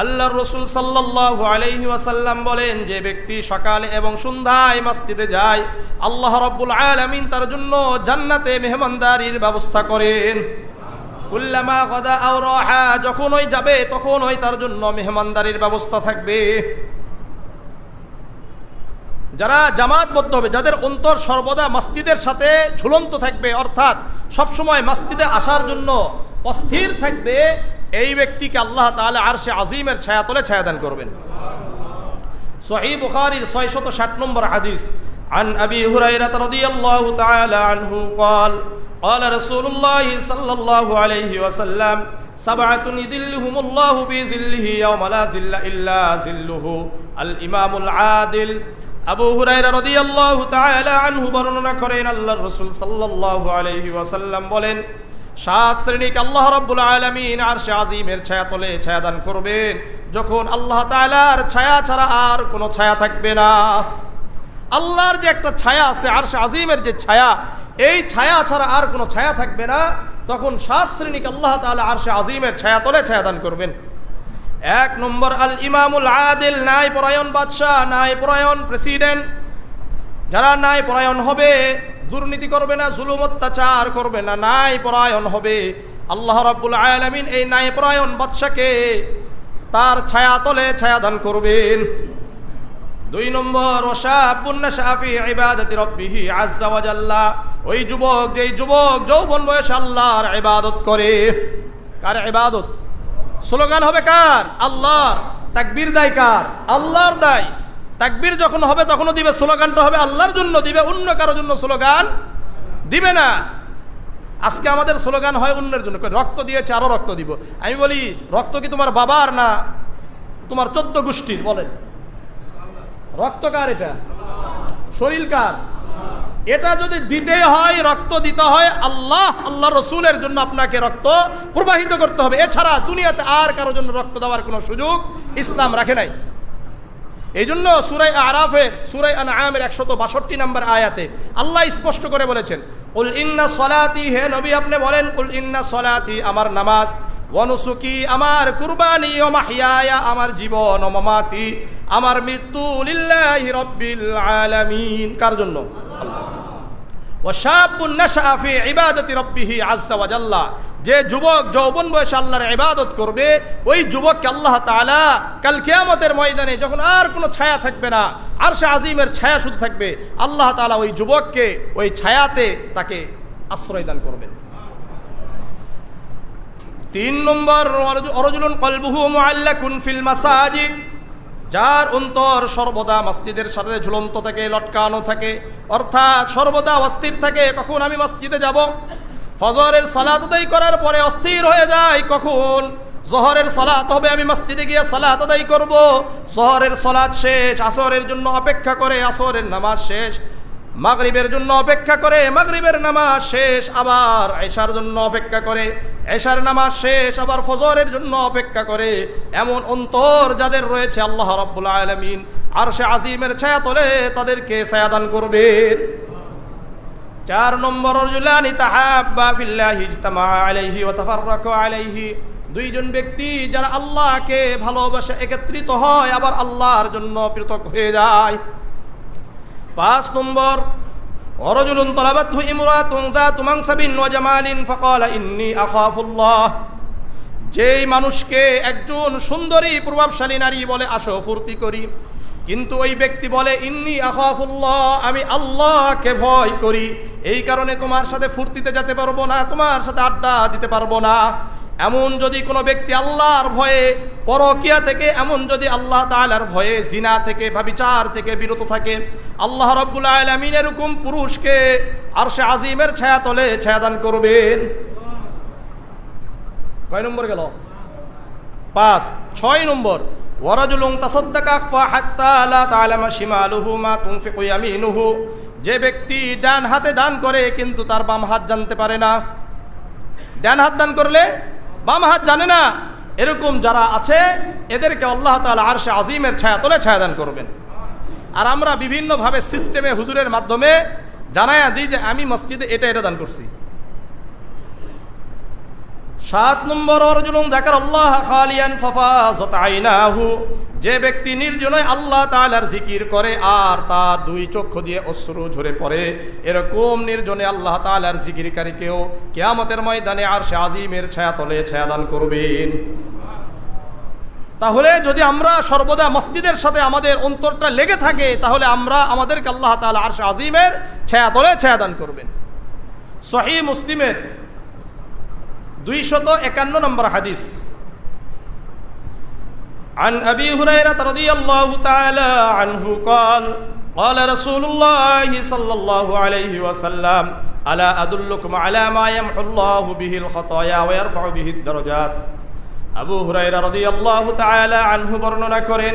আল্লাহর রাসূল সাল্লাল্লাহু আলাইহি ওয়াসাল্লাম বলেন যে ব্যক্তি সকালে এবং সন্ধ্যায় মসজিদে যায় আল্লাহ রাব্বুল আলামিন তার জন্য জান্নাতে মেহমানদারির ব্যবস্থা করেন। কুল্লামা গাদা আও রাহা, যখনই যাবে তখনই তার জন্য মেহমানদারির ব্যবস্থা থাকবে। যারা জামাতবদ্ধ হবে, যাদের অন্তর সর্বদা মসজিদের সাথে ঝুলন্ত থাকবে, অর্থাৎ সবসময় মসজিদে আসার জন্য অস্থির থাকবে, এই ব্যক্তিকে আল্লাহ তাআলা আরশে আজিমের ছায়াতলে ছায়াদান করবেন। সহিহ বুখারীর 660 নম্বর হাদিস عن أبي هريرة رضي الله تعالى عنه قال قال رسول الله صلى الله عليه وسلم سبعة يظلهم الله في ظله يوم لا ظل إلا ظله الإمام العادل। আবু হুরায়রা রাদিয়াল্লাহু তাআলা আনহু বর্ণনা করেন আল্লাহর রাসূল সাল্লাল্লাহু আলাইহি ওয়াসাল্লাম বলেন 7 শ্রেণীকে আল্লাহ রাব্বুল আলামিন আরশে আজিমের ছায়াতলে ছায়াদান করবেন যখন আল্লাহ তাআলার ছায়া ছাড়া আর কোনো ছায়া থাকবে না। আল্লাহর যে একটা ছায়া আছে, আরশে আজিমের যে ছায়া, এই ছায়া ছাড়া আর কোনো ছায়া থাকবে না, তখন 7 শ্রেণীকে আল্লাহ তাআলা আরশে আজিমের ছায়াতলে ছায়াদান করবেন। 1 নম্বর আল ইমামুল আদিল, ন্যায়পরায়ণ বাদশাহ, ন্যায়পরায়ণ প্রেসিডেন্ট। যারা ন্যায়পরায়ণ হবে, দুর্নীতি করবে না, জুলুম অত্যাচার করবে না, ন্যায়পরায়ণ হবে, আল্লাহ রাব্বুল আলামিন এই ন্যায়পরায়ণ বাদশাকে তার ছায়াতলে ছায়াদান করবেন। 2 নম্বর ওয়াশাবুন নাশা ফি ইবাদাতি রাব্বিহি আযজা ওয়া জাল্লা, ওই যুবক যেই যুবক যৌবন বয়সে আল্লাহর ইবাদত করে। কার ইবাদত? স্লোগান হবে কার? আল্লাহর। তাকবীর দেয় কার? আল্লাহর দেয়। তাকবীর যখন হবে তখনও দিবে, স্লোগানটা হবে আল্লাহর জন্য দিবে, অন্য কারোর জন্য স্লোগান দিবে না। আজকে আমাদের স্লোগান হয় অন্যের জন্য, রক্ত দিয়েছে আরো রক্ত দিব। আমি বলি রক্ত কি তোমার বাবার না তোমার 14 গোষ্ঠীর? বলেন রক্ত কার? এটা শরীর কার? এটা যদি দিতে হয়, রক্ত দিতে হয় আল্লাহ রসুলের জন্য আপনাকে রক্ত প্রবাহিত করতে হবে। এছাড়া দুনিয়াতে আর কারোর জন্য রক্ত দেওয়ার কোনো সুযোগ ইসলাম রাখে নাই। এই জন্য সূরা আরাফের সূরা আনআমের 162 নম্বর আয়াতে আল্লাহ স্পষ্ট করে বলেছেন কুল ইন্না সলাতি, হে নবী আপনি বলেন কুল ইন্না সলাতি আমার নামাজ, ওয়া নুসুকি আমার কুরবানি, ও মাহইয়ায়া আমার জীবন, ও মামাতি আমার মৃত্যু, লিল্লাহি রাব্বিল আলামিন, কার জন্য? আল্লাহ। ওয়া শাবুন নাশা ফি ইবাদাতি রাব্বিহি আযজা ওয়া জাল্লা, যে যুবক যৌবন বয়সে আল্লাহর ইবাদত করবে, ওই যুবককে আল্লাহ তাআলা কাল কিয়ামতের ময়দানে যখন আর কোনো ছায়া থাকবে না, আরশে আজিমের ছায়া শুধু থাকবে, আল্লাহ তাআলা ওই যুবককে ওই ছায়াতে তাকে আশ্রয় দান করবেন। 3 নম্বর রাজুলুন কলবুহু মুআল্লাকুন ফিল মাসাজিদ, যার অন্তর সর্বদা মসজিদের সাথে ঝুলন্ত থাকে, লটকানো থাকে, অর্থাৎ সর্বদা অস্থির থাকে কখন আমি মসজিদে যাব। ফজরের সালাত আদায় করার পরে অস্থির হয়ে যায় কখন জোহরের সালাত হবে, আমি মসজিদে গিয়ে সালাত আদায় করব। জোহরের সালাত শেষ, আসরের জন্য অপেক্ষা করে, আসরের নামাজ শেষ, মাগরিবের জন্য অপেক্ষা করে, মাগরিবের নামাজ শেষ, আবার এশার জন্য অপেক্ষা করে, এশার নামাজ শেষ, আবার ফজরের জন্য অপেক্ষা করে। এমন অন্তর যাদের রয়েছে আল্লাহ রাব্বুল আলামিন আরশে আজিমের ছায়াতলে তাদেরকে ছায়াদান করবেন। 4 নম্বর রাজুলানি তাহাব্বা ফিল্লাহি ইজতামা আলাইহি ওয়া তাফাররাকা আলাইহি, দুইজন ব্যক্তি যারা আল্লাহকে ভালোবাসে একত্রিত হয় আবার আল্লাহর জন্য পৃথক হয়ে যায়। 5 নম্বর ওয়ারাজুলুন তালাবাতহু ইমরাতুন যাতু মানসাবিন ওয়া জামালিন ফাকালা ইন্নী আখাফুল্লাহ, যেই মানুষকে একজন সুন্দরী প্রভাবশালী নারী বলে আসো ফুর্তি করি, কিন্তু ওই ব্যক্তি বলে ইন্নী আখাফুল্লাহ, আমি আল্লাহকে ভয় করি, এই কারণে তোমার সাথে ফুর্তিতে যেতে পারবো না, তোমার সাথে আড্ডা দিতে পারবো না। এমন যদি কোনো ব্যক্তি আল্লাহর ভয়ে, পরকিয়া থেকে, এমন যদি আল্লাহ তাআলার ভয়ে, জিনা থেকে, ব্যভিচার থেকে বিরত থাকে, আল্লাহ রাব্বুল আলামিন এরকম পুরুষকে আরশে আজিমের ছায়াতলে ছায়াদান করবেন। কয় নম্বর গেল? 5। 6 নম্বর ওয়ারাজুলুন তাসাদ্দাকা হাত্তা লা তা'লামা শিমালুহু মা তুনফিকু ইয়ামিনুহু, যে ব্যক্তি ডান হাতে দান করে কিন্তু তার বাম হাত জানতে পারে না। ডান হাত দান করলে বাম হাত জানে না, এরকম যারা আছে এদেরকে আল্লাহ তাআলা আরশে আজিমের ছায়াতলে ছায়াদান করবেন। আর আমরা বিভিন্নভাবে সিস্টেমে হুজুরের মাধ্যমে জানায়া দিই যে আমি মসজিদে এটা এটা দান করছি। 7 নম্বর রাজুলুন যাকারাল্লাহ খালিয়ান ফাফাযাত আইনাহু, যে ব্যক্তি নির্জনে আল্লাহ তাআলার জিকির করে আর তার 2 চক্ষু দিয়ে অশ্রু ঝরে পড়ে, এরকম নির্জনে আল্লাহ তাআলার জিকিরকারীকেও কিয়ামতের ময়দানে আরশে আজিমের ছায়াতলে ছায়াদান করবেন। তাহলে যদি আমরা সর্বদা মসজিদের সাথে আমাদের অন্তরটা লেগে থাকে, তাহলে আমরা আমাদেরকে আল্লাহ তাআলা আরশে আজিমের ছায়াতলে ছায়াদান করবেন। সহিহ মুসলিমের 251 নম্বর হাদিস, عن أبي هريرة رضي الله تعالى عنه قال قال رسول الله صلى الله عليه وسلم ألا أدلكم على ما يمحو الله به الخطايا ويرفع به الدرجات। আবু হুরায়রা রাদিয়াল্লাহু তাআলা আনহু বর্ণনা করেন,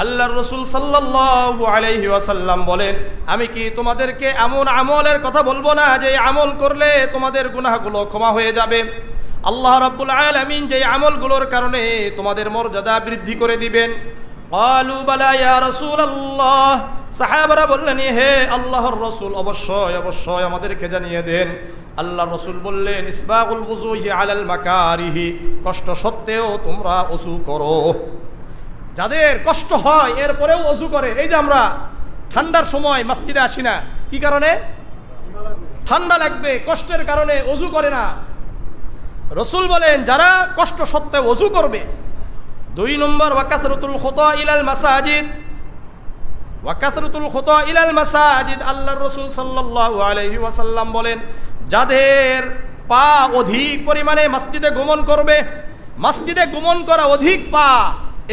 আল্লাহর রাসূল সাল্লাল্লাহু আলাইহি ওয়াসাল্লাম বলেন, আমি কি তোমাদেরকে এমন আমলের কথা বলবো না যে আমল করলে তোমাদের গুনাহগুলো ক্ষমা হয়ে যাবে, আল্লাহ রাব্বুল আলামিন যে আমলগুলোর কারণে তোমাদের মর্যাদা বৃদ্ধি করে দিবেন। ক্বালু বালা ইয়া রাসূলুল্লাহ, সাহাবারা বললেন হে আল্লাহর রাসূল, অবশ্যই অবশ্যই আমাদেরকে জানিয়ে দেন। আল্লাহর রাসূল বললেন ইসবাগুল ওযুহি আলাল মাকারিহি, কষ্ট সত্ত্বেও তোমরা ওযু করো। যাদের কষ্ট হয় এরপরেও ওযু করে, এই যে আমরা ঠান্ডার সময় মসজিদে আসি না, কি কারণে? ঠান্ডা লাগবে, কষ্টের কারণে ওযু করে না। রাসূল বলেন যারা কষ্ট সত্ত্বেও ওযু করবে। 2 নম্বর ওয়াকাসরাতুল খুতা ইলাল মাসাজিদ, ওয়াকাসরাতুল খুতা ইলাল মাসাজিদ, আল্লাহর রাসূল সাল্লাল্লাহু আলাইহি ওয়াসাল্লাম বলেন যাদের পা অধিক পরিমাণে মসজিদে গমন করবে, মসজিদে গমন করা অধিক পা,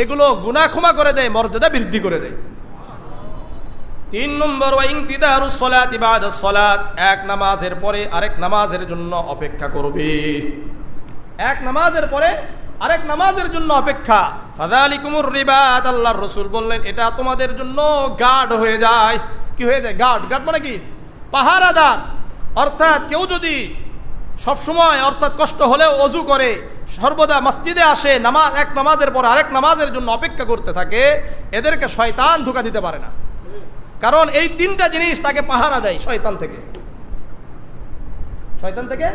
এগুলো গুনাহ ক্ষমা করে দেয়, মর্যাদা বৃদ্ধি করে দেয়। 3 নম্বর ওয়া ইনতিদারুস সালাতি বাদাস সালাত, এক নামাজের পরে আরেক নামাজের জন্য অপেক্ষা করবে। এক নামাজের পরে আরেক নামাজের জন্য অপেক্ষা। ফাযালিকুমুর রিবাত, আল্লাহর রাসূল বললেন এটা তোমাদের জন্য গার্ড হয়ে যায়। কি হয়ে যায়? গার্ড। গার্ড মানে কি? পাহারাদার। অর্থাৎ কেউ যদি সবসময় অর্থাৎ কষ্ট হলেও ওযু করে সর্বদা মসজিদে আসে, নামাজ এক নামাজের পর আরেক নামাজের জন্য অপেক্ষা করতে থাকে, এদেরকে শয়তান ধোঁকা দিতে পারে না। কারণ এই 3টা জিনিস তাকে পাহারা দেয় শয়তান থেকে, শয়তান থেকে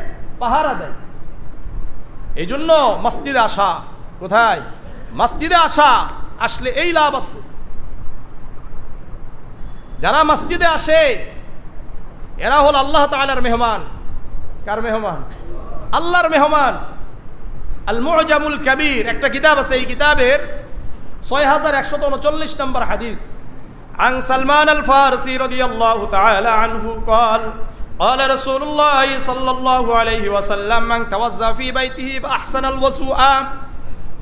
পাহারা দেয়। এই জন্য মসজিদে আসা, কোথায়? মসজিদে আসা, আসলে এই লাভ আছে। যারা মসজিদে আসে এরা হল আল্লাহ তাআলার মেহমান। কার মেহমান? আল্লাহর মেহমান। আল মুআজামুল কাবীর একটা কিতাব আছে, এই কিতাবের 6139 নম্বর হাদিস। عن سلمان الفارسي رضي الله تعالى عنه قال قال رسول الله صلى الله عليه وسلم من توضأ في بيته فأحسن الوضوء।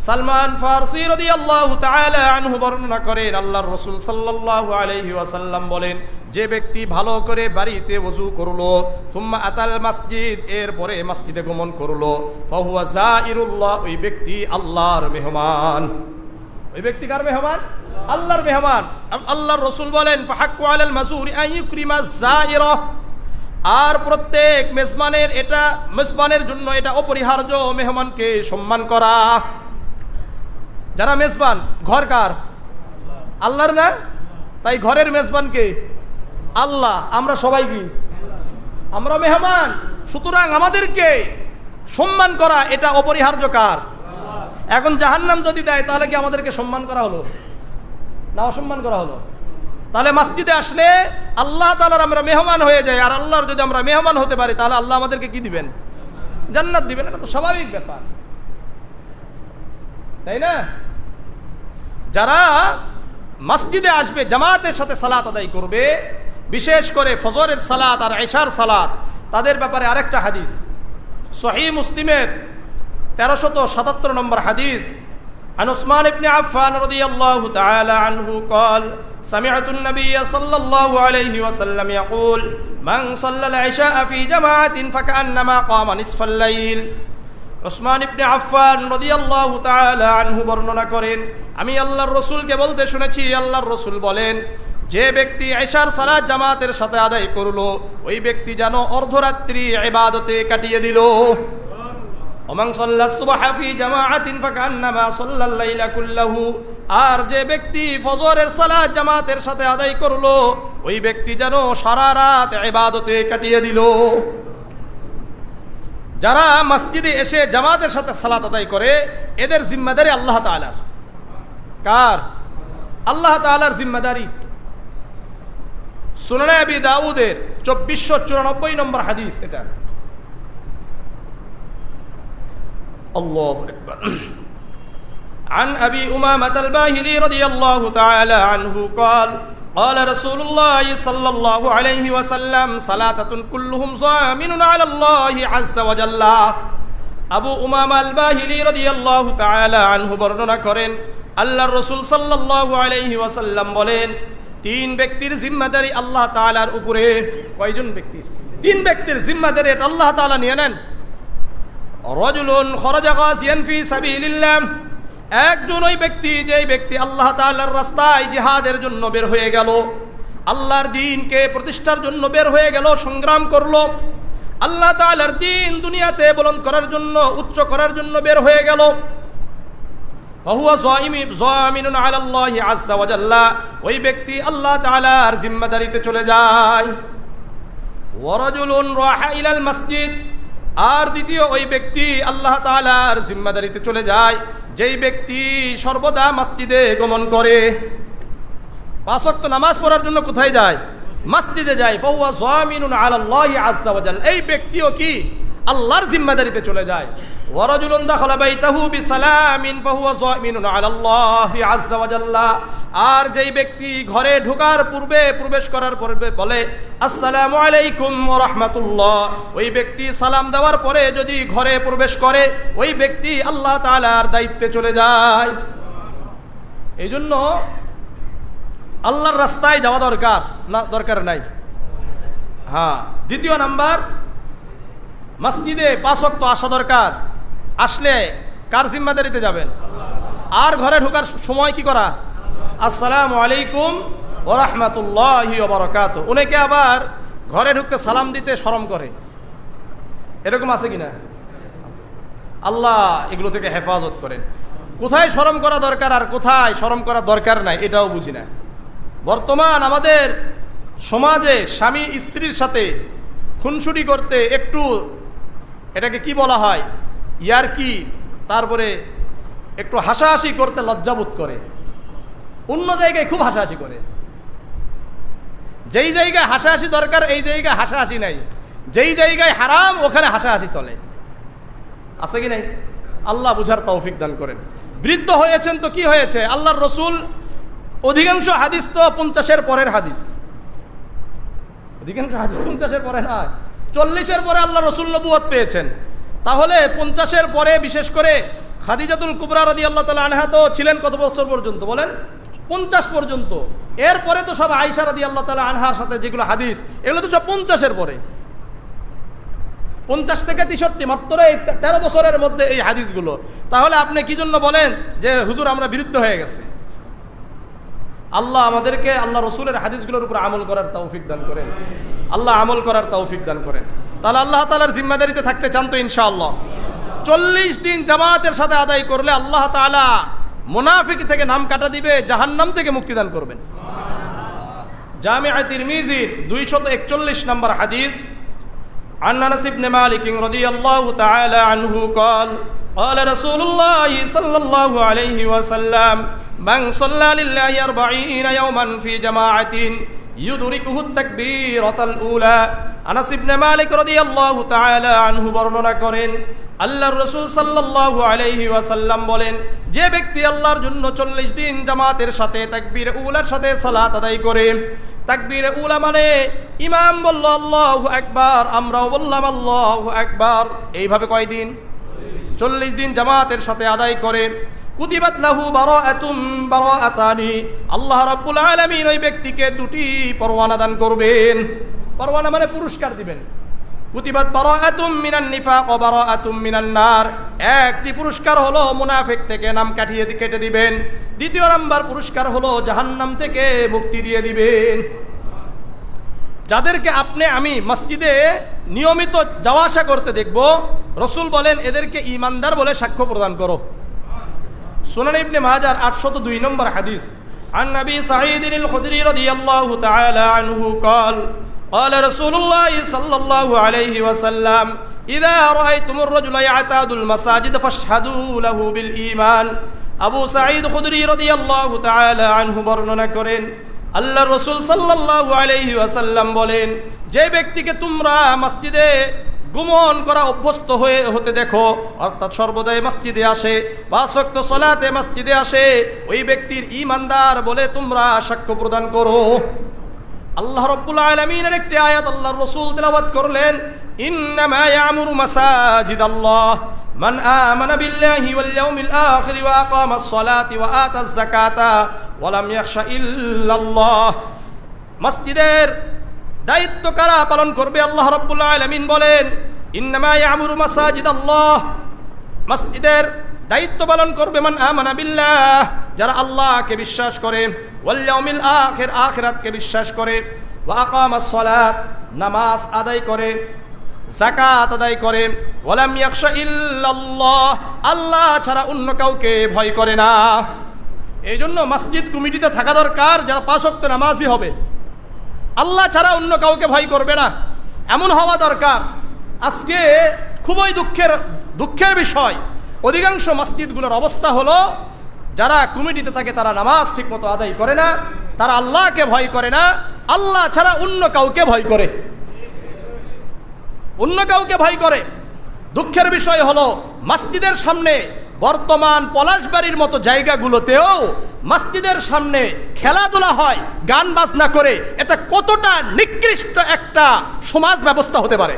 সালমান ফারসি রাদিয়াল্লাহু তাআলা আনহু বর্ণনা করেন আল্লাহর রাসূল সাল্লাল্লাহু আলাইহি ওয়াসাল্লাম বলেন যে ব্যক্তি ভালো করে বাড়িতে ওযু করলো, সুম্মা আতাল মসজিদ, এরপরে মসজিদে গমন করলো, ফাহুয়া যাইরুল্লাহ, ওই ব্যক্তি আল্লাহর মেহমান। ওই ব্যক্তি কার মেহমান? আল্লাহর মেহমান। আল্লাহর রাসূল বলেন ফাহাক্কু আলাল মাসুরি আন ইকরিমা যাইরা, আর প্রত্যেক মেজবানের এটা মেজবানের জন্য এটা অপরিহার্য মেহমানকে সম্মান করা। যারা মেজবান, ঘর কার? আল্লাহর না? তাই ঘরের মেজবানকে আল্লাহ, আমরা সবাই কি আমরা মেহমান, সুতরাং আমাদেরকে সম্মান করা এটা অপরিহার্য কার? এখন জাহান্নাম যদি দেয় তাহলে কি আমাদেরকে সম্মান করা হলো না অসম্মান করা হলো? তাহলে মসজিদে আসলে আল্লাহ তাআলার আমরা মেহমান হয়ে যাই, আর আল্লাহর যদি আমরা মেহমান হতে পারি তাহলে আল্লাহ আমাদেরকে কি দিবেন? জান্নাত দিবেন। এটা তো স্বাভাবিক ব্যাপার, তাই না? যারা মসজিদে আসবে, জামাতের সাথে সালাত আদায় করবে, বিশেষ করে ফজরের সালাত আর ইশার সালাত, তাদের ব্যাপারে আরেকটা হাদিস সহিহ মুসলিমের 1377 নম্বর হাদিস, عن عثمان بن عفان رضي الله تعالى عنه قال سمعت النبي صلى الله عليه وسلم يقول من صلى العشاء في جماعة فكأنما قام نصف الليل। উসমান ইবনে আফফান রাদিয়াল্লাহু তাআলা আনহু বর্ণনা করেন, আমি আল্লাহর রাসূলকে বলতে শুনেছি, আল্লাহর রাসূল বলেন, যে ব্যক্তি ইশার সালাত জামাতের সাথে আদায় করলো, ওই ব্যক্তি যেন অর্ধরাত্রি ইবাদতে কাটিয়ে দিল। ওমান সাল্লাস সুবহা ফি জামাআতিন ফাকান্নামা সাল্লাল লাইলা কুল্লাহু, আর যে ব্যক্তি ফজরের সালাত জামাতের সাথে আদায় করলো, ওই ব্যক্তি যেন সারা রাত ইবাদতে কাটিয়ে দিল। যারা মসজিদে এসে জামাতের সাথে সালাত আদায় করে, এদের জিম্মাদারি আল্লাহ তাআলার। কার? আল্লাহ তাআলার জিম্মাদারি। সুনানে আবি দাউদের 2494 নম্বর হাদিস এটা। আল্লাহু আকবার। عن أبي أمامة الباهلي رضي الله تعالى عنه قال قال رسول الله صلى الله عليه وسلم ثلاثة كلهم ضامن على الله عز وجل। আবু উমামা আল বাহিলি রাদিয়াল্লাহু তাআলা আনহু বর্ণনা করেন, আল্লাহর রাসূল সাল্লাল্লাহু আলাইহি ওয়াসাল্লাম বলেন, তিন ব্যক্তির জিম্মাদারি আল্লাহ তাআলার উপরে। কয়জন ব্যক্তির? তিন ব্যক্তির জিম্মাদারি এটা আল্লাহ তাআলা নিয়ে নেন। রাজুলুন খরাজা গাসিয়ান ফি সাবিলিল্লাহ, একজন ওই ব্যক্তি, যেই ব্যক্তি আল্লাহ তাআলার রাস্তায় জিহাদের জন্য বের হয়ে গেল, আল্লাহর দ্বীনকে প্রতিষ্ঠার জন্য বের হয়ে গেল, সংগ্রাম করলো, আল্লাহ তাআলার দ্বীন দুনিয়াতে বুলন্দ করার জন্য, উচ্চ করার জন্য বের হয়ে গেল। ফাহুয়া যামিনুন আলা আল্লাহি আযজা ওয়া জাল্লা, ওই ব্যক্তি আল্লাহ তাআলার জিম্মাদারিতে চলে যায়। ওয়া রাজুলুন রাহা ইলাল মসজিদ, আর দ্বিতীয় ওই ব্যক্তি আল্লাহ তাআলার জিম্মাদারিতে চলে যায়, যেই ব্যক্তি সর্বদা মসজিদে গমন করে। 5 ওয়াক্ত নামাজ পড়ার জন্য কোথায় যায়? মসজিদে যায়। ফাহুয়া যামিনুন আলা আল্লাহি আযজা ওয়া জাল্লা, এই ব্যক্তিও কি আল্লাহর জিম্মাদারিতে চলে যায়। ওয়া রাজুলুন দাখালা বাইতাহু বিসালামিন ফাহুয়া যামিনুন আলা আল্লাহি আযজা ওয়া জাল্লা, আর যেই ব্যক্তি ঘরে ঢোকার পূর্বে, প্রবেশ করার পূর্বে বলে আসসালামু আলাইকুম ওয়া রাহমাতুল্লাহ, ওই ব্যক্তি সালাম দেওয়ার পরে যদি ঘরে প্রবেশ করে, ওই ব্যক্তি আল্লাহ তাআলার দায়িত্বে চলে যায়। এই জন্য আল্লাহর রাস্তায় যাওয়া দরকার না? দরকার নাই? হ্যাঁ। দ্বিতীয় নাম্বার, মসজিদে 5 ওয়াক্ত আসা দরকার। আসলে কার জিম্মাদারিতে যাবেন? আর ঘরে ঢোকার সময় কি করা? আসসালামু আলাইকুম ওয়া রাহমাতুল্লাহি ওয়া বারাকাতুহু। অনেকে আবার ঘরে ঢুকতে সালাম দিতে শরম করে, এরকম আছে কিনা? আল্লাহ এগুলো থেকে হেফাজত করেন। কোথায় শরম করা দরকার আর কোথায় শরম করা দরকার নাই এটাও বুঝি না। বর্তমান আমাদের সমাজে স্বামী স্ত্রীর সাথে খুনসুটি করতে একটু, এটাকে কি বলা হয়, ইয়ারকি, তারপরে একটু হাসাহাসি করতে লজ্জাবোধ করে। অন্য জায়গায় খুব হাসাহাসি করে। যেই জায়গায় হাসাহাসি দরকার এই জায়গায় হাসাহাসি নাই, যেই জায়গায় হারাম ওখানে হাসাহাসি চলে। আছে কি নাই? আল্লাহ বুঝার তৌফিক দান করেন। বৃদ্ধ হয়েছেন তো কি হয়েছে? আল্লাহর রসুল, অধিকাংশ হাদিস তো 50-এর পরের হাদিস, অধিকাংশ হাদিস 50-এর পরে না, 40-এর পরে আল্লাহ রসুল নবুয়ত পেয়েছেন। তাহলে 50-এর পরে, বিশেষ করে খাদিজাতুল কুবরা রাদিয়াল্লাহু তাআলা আনহা তো ছিলেন কত বছর পর্যন্ত বলেন? 50 পর্যন্ত। এরপরে তো সব আয়েশা রাদিয়াল্লাহু তাআলা আনহার সাথে যেগুলো হাদিস, এগুলো তো সব 50-এর পরে। 50 থেকে 63, মাত্র এই 13 বছরের মধ্যে এই হাদিসগুলো। তাহলে আপনি কি জন্য বলেন যে হুজুর আমরা বিরুদ্ধ হয়ে গেছে? আল্লাহ আমাদেরকে আল্লাহ রসুলের হাদিসগুলোর উপর আমল করার তৌফিক দান করেন। আল্লাহ আমল করার তৌফিক দান করেন। তাহলে আল্লাহ তাআলার জিম্মাদারিতে থাকতে চান তো ইনশাআল্লাহ। 40 দিন জামাতের সাথে আদায় করলে আল্লাহ তাআলা মুনাফিক থেকে নাম কাটা দিবে, জাহান্নাম থেকে মুক্তি দান করবেন। জামিআ তিরমিজির 241 নম্বর হাদিস, عن أنس بن مالك رضي الله تعالى عنه قال قال رسول الله صلى الله عليه وسلم من صلى لله 40 يوما في جماعة يدركه التكبيرة الأولى আনাস ইবনে মালিক রাদিয়াল্লাহু তাআলা আনহু বর্ণনা করেন আল্লাহর রাসূল সাল্লাল্লাহু আলাইহি ওয়াসাল্লাম বলেন, যে ব্যক্তি আল্লাহর জন্য 40 দিন জামাতের সাথে তাকবীর উলার সাথে সালাত আদায় করে, তাকবীর উলা মানে ইমাম বলল আল্লাহু আকবার, আমরাও বললাম আল্লাহু আকবার, এইভাবে কয় দিন? 40 দিন জামাতের সাথে আদায় করে, কুতিবাত লাহু বারাআতানি, আল্লাহ রাব্বুল আলামিন ওই ব্যক্তিকে দুটি পরওয়ানা দান করবেন। পরওয়ানা মানে পুরস্কার দিবেন। কুতিবাত বারাআতুম মিনান নিফাক ওয়া বারাআতুম মিনান নার, একটি পুরস্কার হলো মুনাফিক থেকে নাম কেটে দিবেন, দ্বিতীয় নাম্বার পুরস্কার হলো জাহান্নাম থেকে মুক্তি দিয়ে দিবেন। যাদেরকে আপনি আমি মসজিদে নিয়মিত যাওয়া আসা করতে দেখব, রাসূল বলেন এদেরকে ঈমানদার বলে সাক্ষ্য প্রদান করো। সুনান ইবনে মাজার 802 নম্বর হাদিস, আন নবী সাঈদ আল-খুদরি রাদিয়াল্লাহু তাআলা আনহু قال قال رسول الله صلى الله عليه وسلم إذا رأيتم الرجل يعتاد المساجد فاشهدوا له بالإيمان। আবু সাঈদ খুদরি রাদিয়াল্লাহু তাআলা আনহু বর্ণনা করেন আল্লাহর রাসূল সাল্লাল্লাহু আলাইহি ওয়াসাল্লাম বলেন, যে ব্যক্তিকে তোমরা মসজিদে গুমন করা অভ্যস্ত হতে দেখো, অর্থাৎ সর্বদাই মসজিদে আসে, 5 ওয়াক্ত সালাতে মসজিদে আসে, ওই ব্যক্তির ঈমানদার বলে তোমরা সাক্ষ্য প্রদান করো। আল্লাহ রাব্বুল আলামিনের একটি আয়াত আল্লাহর রাসূল তেলাওয়াত করলেন, ইন্নামা ইয়ামুরু মাসাজিদাল্লাহ মান আমানা বিল্লাহি ওয়াল ইয়াউমিল আখির ওয়া আকামাস সালাতি ওয়া আতাজ যাকাতা ওয়া লাম ইয়াখশা ইল্লাল্লাহ। মসজিদের দায়িত্ব কারা পালন করবে? আল্লাহ রাব্বুল আলামিন বলেন, ইন্নামা ইয়ামুরু মাসাজিদাল্লাহ, মসজিদের দায়িত্ব পালন করবে মান আমানা বিল্লাহ, যারা আল্লাহকে বিশ্বাস করে, ওয়াল ইয়াউমিল আখির, আখিরাতকে বিশ্বাস করে, ওয়া আকামাস সালাত, নামাজ আদায় করে, যাকাত আদায় করে, ওয়া লাম ইয়াখশা ইল্লাল্লাহ, আল্লাহ ছাড়া অন্য কাউকে ভয় করে না। এই জন্য মসজিদ কমিটিতে থাকা দরকার যারা 5 ওয়াক্ত নামাজি হবে, আল্লাহ ছাড়া অন্য কাউকে ভয় করবে না, এমন হওয়া দরকার। আজকে খুবই দুঃখের বিষয়, অধিকাংশ মসজিদগুলোর অবস্থা হলো যারা কমিটিতে থাকে তারা নামাজ ঠিকমতো আদায় করে না, তারা আল্লাহকে ভয় করে না, আল্লাহ ছাড়া অন্য কাউকে ভয় করে, অন্য কাউকে ভয় করে। দুঃখের বিষয় হলো মসজিদের সামনে বর্তমান পলাশবাড়ির মতো জায়গাগুলোতেও মসজিদের সামনে খেলাধুলা হয় গান বাজনা করে, এটা কতটা নিকৃষ্ট একটা সমাজ ব্যবস্থা হতে পারে?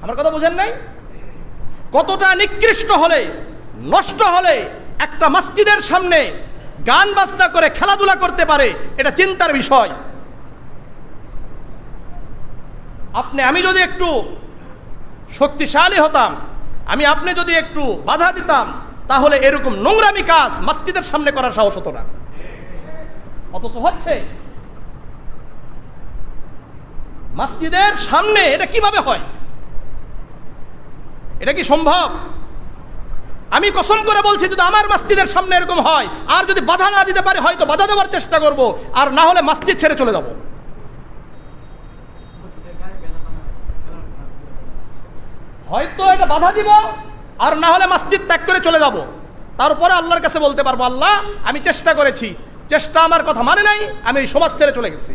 আমার কথা বুঝেন নাই? কতটা নিকৃষ্ট হলে, নষ্ট হলে একটা মসজিদের সামনে গান বাজনা করে খেলাধুলা করতে পারে, এটা চিন্তার বিষয়। আমি যদি একটু শক্তিশালী হতাম, আপনি যদি একটু বাধা দিতাম, তাহলে এরকম নোংরামি কাজ মসজিদের সামনে করার সাহস হতো না, অথচ হচ্ছে। মসজিদের সামনে এটা কিভাবে হয়? এটা কি সম্ভব? আমি কসম করে বলছি, যদি আমার মসজিদের সামনে এরকম হয়, আর যদি বাধা না দিতে পারে, হয়তো বাধা দেওয়ার চেষ্টা করব, আর না হলে মসজিদ ছেড়ে চলে যাব। হয়তো এটা বাধা দিব, আর না হলে মসজিদ ত্যাগ করে চলে যাব। তারপরে আল্লাহর কাছে বলতে পারবো, আল্লাহ আমি চেষ্টা করেছি, চেষ্টা আমার কথা মানে নাই, আমি এই সমাজ ছেড়ে চলে গেছি।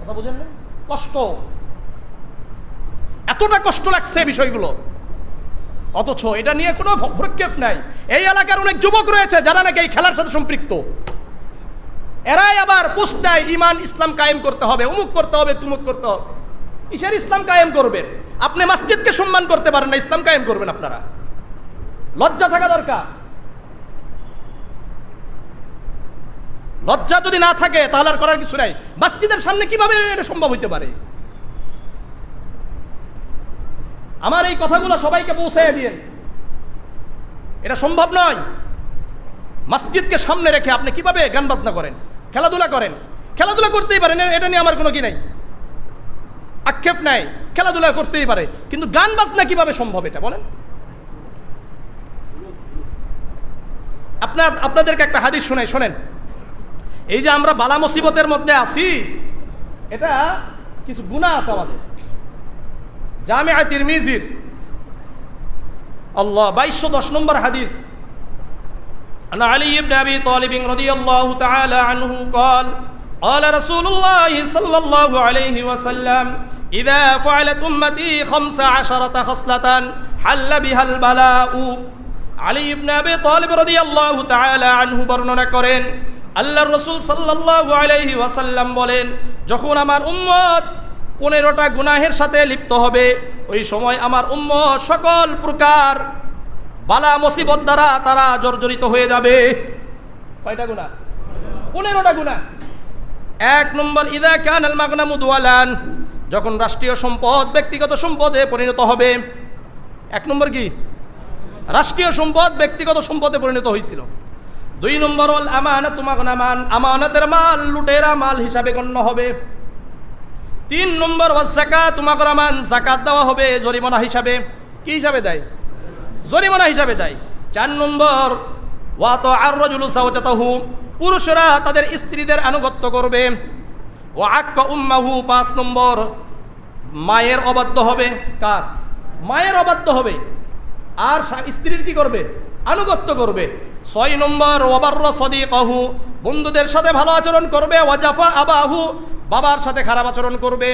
কথা বুঝেন না? কষ্ট, এতটা কষ্ট লাগছে বিষয়গুলো, অথচ এটা নিয়ে কোনো ভ্রুক্ষেপ নাই। এই এলাকার অনেক যুবক রয়েছে যারা নাকি এই খেলার সাথে সম্পৃক্ত, এরাই আবার পোস্ট দেয় ইমান ইসলাম কায়েম করতে হবে, অমুক করতে হবে, তুমুক করতে হবে। কিসের ইসলাম কায়েম করবেন? আপনি মসজিদকে সম্মান করতে পারেন না, ইসলাম কায়েম করবেন আপনারা? লজ্জা থাকা দরকার। লজ্জা যদি না থাকে তাহলে আর করার কিছু নাই। মসজিদের সামনে কিভাবে এটা সম্ভব হইতে পারে? আমার এই কথাগুলো সবাইকে পৌঁছায় দিন, এটা সম্ভব নয়। মসজিদকে সামনে রেখে আপনি কিভাবে গান বাজনা করেন, খেলাধুলা করেন? খেলাধুলা করতেই পারেন, এটা নিয়ে আমার কোনো কি নাই, আক্ষেপ নাই, খেলাধুলা করতেই পারে, কিন্তু গান বাজনা কিভাবে সম্ভব এটা বলেন? আপনাদেরকে একটা হাদিস শোনেন। এই যে আমরা বালা মুসিবতের মধ্যে আছি, এটা কিছু গুনাহ আছে আমাদের। জামিআ তিরমিজির আল্লাহ 2210 নম্বর হাদিস, عن علي بن أبي طالب رضي الله تعالى عنه قال قال رسول الله صلى الله عليه وسلم إذا فعلت أمتي 15 خصلة حل بها البلاء। আলী ইবনে আবি তালিব রাদিয়াল্লাহু তাআলা আনহু বর্ণনা করেন, আল্লাহর রাসূল সাল্লাল্লাহু আলাইহি ওয়াসাল্লাম বলেন, যখন আমার উম্মত 15টা গুনাহের সাথে লিপ্ত হবে, ওই সময় আমার উম্মত সকল প্রকার বালা মুসিবত দ্বারা তারা জর্জরিত হয়ে যাবে। কয়টা গুনাহ? 15টা গুনাহ। 1 নম্বর, ইযা কানাল মাগনামু দুয়ালান, যখন রাষ্ট্রীয় সম্পদ ব্যক্তিগত সম্পদে পরিণত হবে। 1 নম্বর কি? রাষ্ট্রীয় সম্পদ ব্যক্তিগত সম্পদে পরিণত হয়েছিল। 2 নম্বর, ওয়াল আমানাতু মাগনামান, আমানতের মাল লুটেরা মাল হিসাবে গণ্য হবে। 3 নম্বর, ওয়াজ যাকাতু মাগরামান, যাকাত দেওয়া হবে জরিমানা হিসাবে। কি হিসাবে দেয়? জরিমানা হিসাবে দেয়। 4 নম্বর, ওয়া তাআর রাজুলু যাওজাতাহু, পুরুষরা তাদের স্ত্রীদের আনুগত্য করবে। ওয়া আক্কা উম্মাহু, 5 নম্বর, মায়ের অবাধ্য হবে। কার? মায়ের অবাধ্য হবে। আর স্ত্রীর কি করবে? আনুগত্য করবে। 6 নম্বর, ওয়াবাররা সাদিকাহু, বন্ধুদের সাথে ভালো আচরণ করবে। ওয়াজাফা আবাহু, বাবার সাথে খারাপ আচরণ করবে।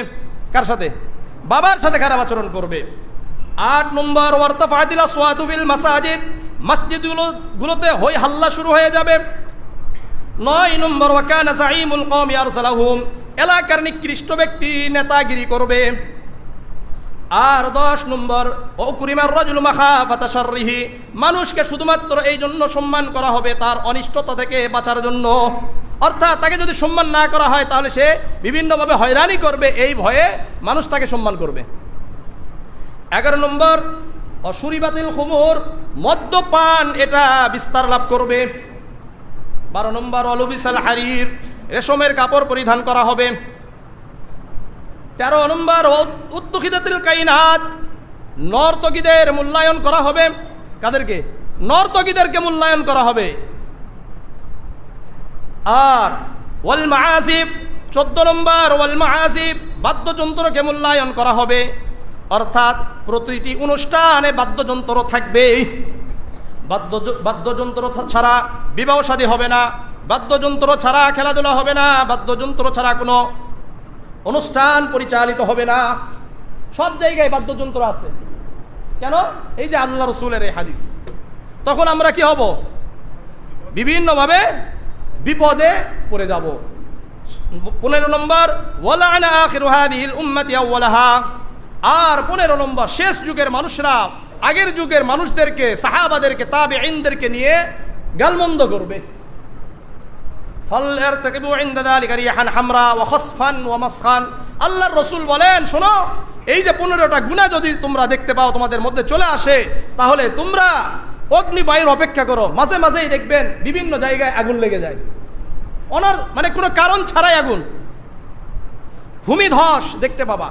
কার সাথে? বাবার সাথে খারাপ আচরণ করবে। 8 নম্বর, ওয়ারতাফাতিল আসওয়াতু ফিল মাসাজিদ, মসজিদগুলোতে হই হাল্লা শুরু হয়ে যাবে। 9 নম্বর, ওয়া কানা যাঈমুল কওমি আরসালাহুম, এলাকার নিকৃষ্ট ব্যক্তি নেতাগিরি করবে। আর 10 নম্বর, ওকুরিমার রাজুলু মাখাফাতা শাররিহি, মানুষকে শুধুমাত্র এই জন্য সম্মান করা হবে তার অনিষ্টতা থেকে বাঁচার জন্য। অর্থাৎ তাকে যদি সম্মান না করা হয় তাহলে সে বিভিন্নভাবে হয়রানি করবে, এই ভয়ে মানুষ তাকে সম্মান করবে। 11 নম্বর, অশুরিবাতিল খুমুর, মদ্যপান এটা বিস্তার লাভ করবে। 12 নম্বর, অলুবিসাল হারির, রেশমের কাপড় পরিধান করা হবে। 13 নম্বর, উত্তুখিদাতিল কাইনাত, নর্তকীদের মূল্যায়ন করা হবে। কাদেরকে? নর্তকীদেরকে মূল্যায়ন করা হবে। আর ওয়াল মাআসিফ, 14 নম্বর, ওয়াল মাআসিফ, বাদ্যযন্ত্রকে মূল্যায়ন করা হবে। অর্থাৎ প্রতিটি অনুষ্ঠানে বাদ্যযন্ত্র থাকবে। বাদ্যযন্ত্র ছাড়া বিবাহ শাদী হবে না, বাদ্যযন্ত্র ছাড়া খেলাধুলা হবে না, বাদ্যযন্ত্র ছাড়া কোনো অনুষ্ঠান পরিচালিত হবে না। সব জায়গায় বাদ্যযন্ত্র আছে। কেন? এই যে আল্লাহ রাসূলের এই হাদিস। তখন আমরা কি হব? বিভিন্নভাবে বিপদে পড়ে যাব। 15 নম্বর, ওয়ালা'না আখিরু হাদিহিল উম্মতি আউওয়ালাহা, আর 15 নম্বর, শেষ যুগের মানুষরা আগের যুগের মানুষদেরকে, সাহাবাদেরকে, তাবেঈনদেরকে নিয়ে গালমন্দ করবে। আল্লাহর রাসূল বলেন, শোনো, এই যে 15টা গুনাহ যদি তোমরা দেখতে পাও তোমাদের মধ্যে চলে আসে, তাহলে তোমরা অগ্নিবায়ুর অপেক্ষা করো। মাঝে মাঝেই দেখবেন বিভিন্ন জায়গায় আগুন লেগে যায়, মানে কোনো কারণ ছাড়াই আগুন। ভূমিধস দেখতে পাবা,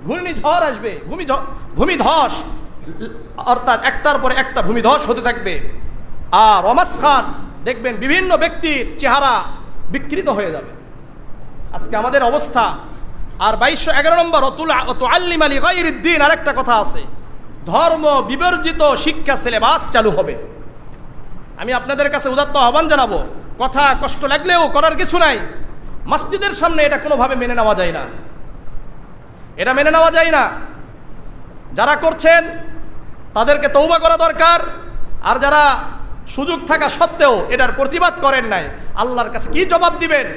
ঘূর্ণিঝড় আসবে, ভূমিধস, অর্থাৎ একটার পরে একটা ভূমিধস হতে থাকবে। আর রমাসখান, দেখবেন বিভিন্ন ব্যক্তির চেহারা বিকৃত হয়ে যাবে। আজকে আমাদের অবস্থা। আর 2211 নম্বর, তুআল্লিমা লিগাইরিদ্দিন, আরেকটা কথা আছে, ধর্ম বিবর্জিত শিক্ষা সিলেবাস চালু হবে। আমি আপনাদের কাছে উদাত্ত আহ্বান জানাবো, কথা কষ্ট লাগলেও করার কিছু নাই। মসজিদের সামনে এটা কোনোভাবে মেনে নেওয়া যায় না, এটা মেনে নেওয়া যায় না। যারা করছেন তাদেরকে তওবা করা দরকার। আর যারা সুযোগ থাকা সত্ত্বেও এটার প্রতিবাদ করেন নাই, আল্লাহর কাছে কি জবাব দিবেন,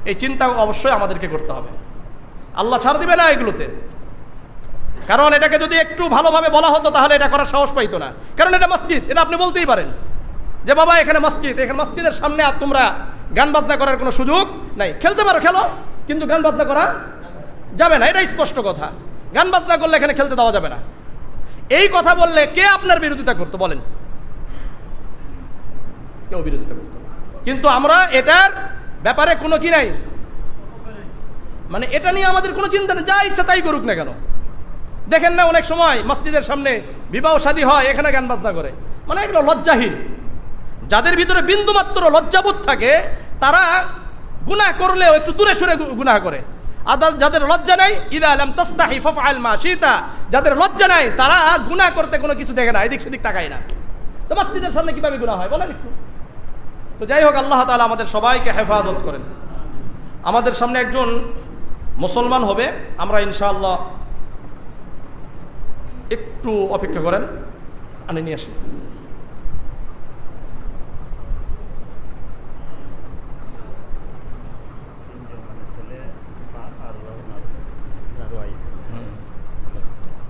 এই চিন্তা অবশ্যই আমাদেরকে করতে হবে। আল্লাহ ছাড় দিবে না এগুলোতে। কারণ এটাকে যদি একটু ভালোভাবে বলা হতো তাহলে এটা করার সাহস পাইতো না। কারণ এটা মসজিদ, এটা আপনি বলতেই পারেন যে বাবা এখানে মসজিদ, এখানে মসজিদের সামনে তোমরা গান বাজনা করার কোনো সুযোগ নাই। খেলতে পারো খেলো, কিন্তু গান বাজনা করা যাবে না, এটা স্পষ্ট কথা। গান বাজনা করলে এখানে খেলতে দেওয়া যাবে না। এই কথা বললে কে আপনার বিরোধিতা করতো বলেন? কেউ বিরোধিতা করতো। কিন্তু আমরা এটার ব্যাপারে কোনো কি নাই, মানে এটা নিয়ে আমাদের কোনো চিন্তা নেই, যা ইচ্ছা তাই করুক না কেন। দেখেন না অনেক সময় মসজিদের সামনে বিবাহ শাদী হয়, এখানে গান বাজনা করে, মানে এগুলো লজ্জাহীন। যাদের ভিতরে বিন্দুমাত্র লজ্জাবোধ থাকে তারা গুনাহ করলেও একটু দূরে সরে গুনাহ করে। যাদের লজ্জা নাই, ইদা লাম তাস্তাহি ফাফআল মা শিতা, যাদের লজ্জা নাই তারা গুনাহ করতে কোনো কিছু দেখে না, এদিক সেদিক তাকায় না। তো মসজিদের সামনে কিভাবে গুনাহ হয় বলেন একটু? তো যাই হোক, আল্লাহ তাআলা আমাদের সবাইকে হেফাজত করেন। আমাদের সামনে একজন মুসলমান হবে, আমরা ইনশাআল্লাহ একটু অপেক্ষা করেন, আনি নিয়ে আসি।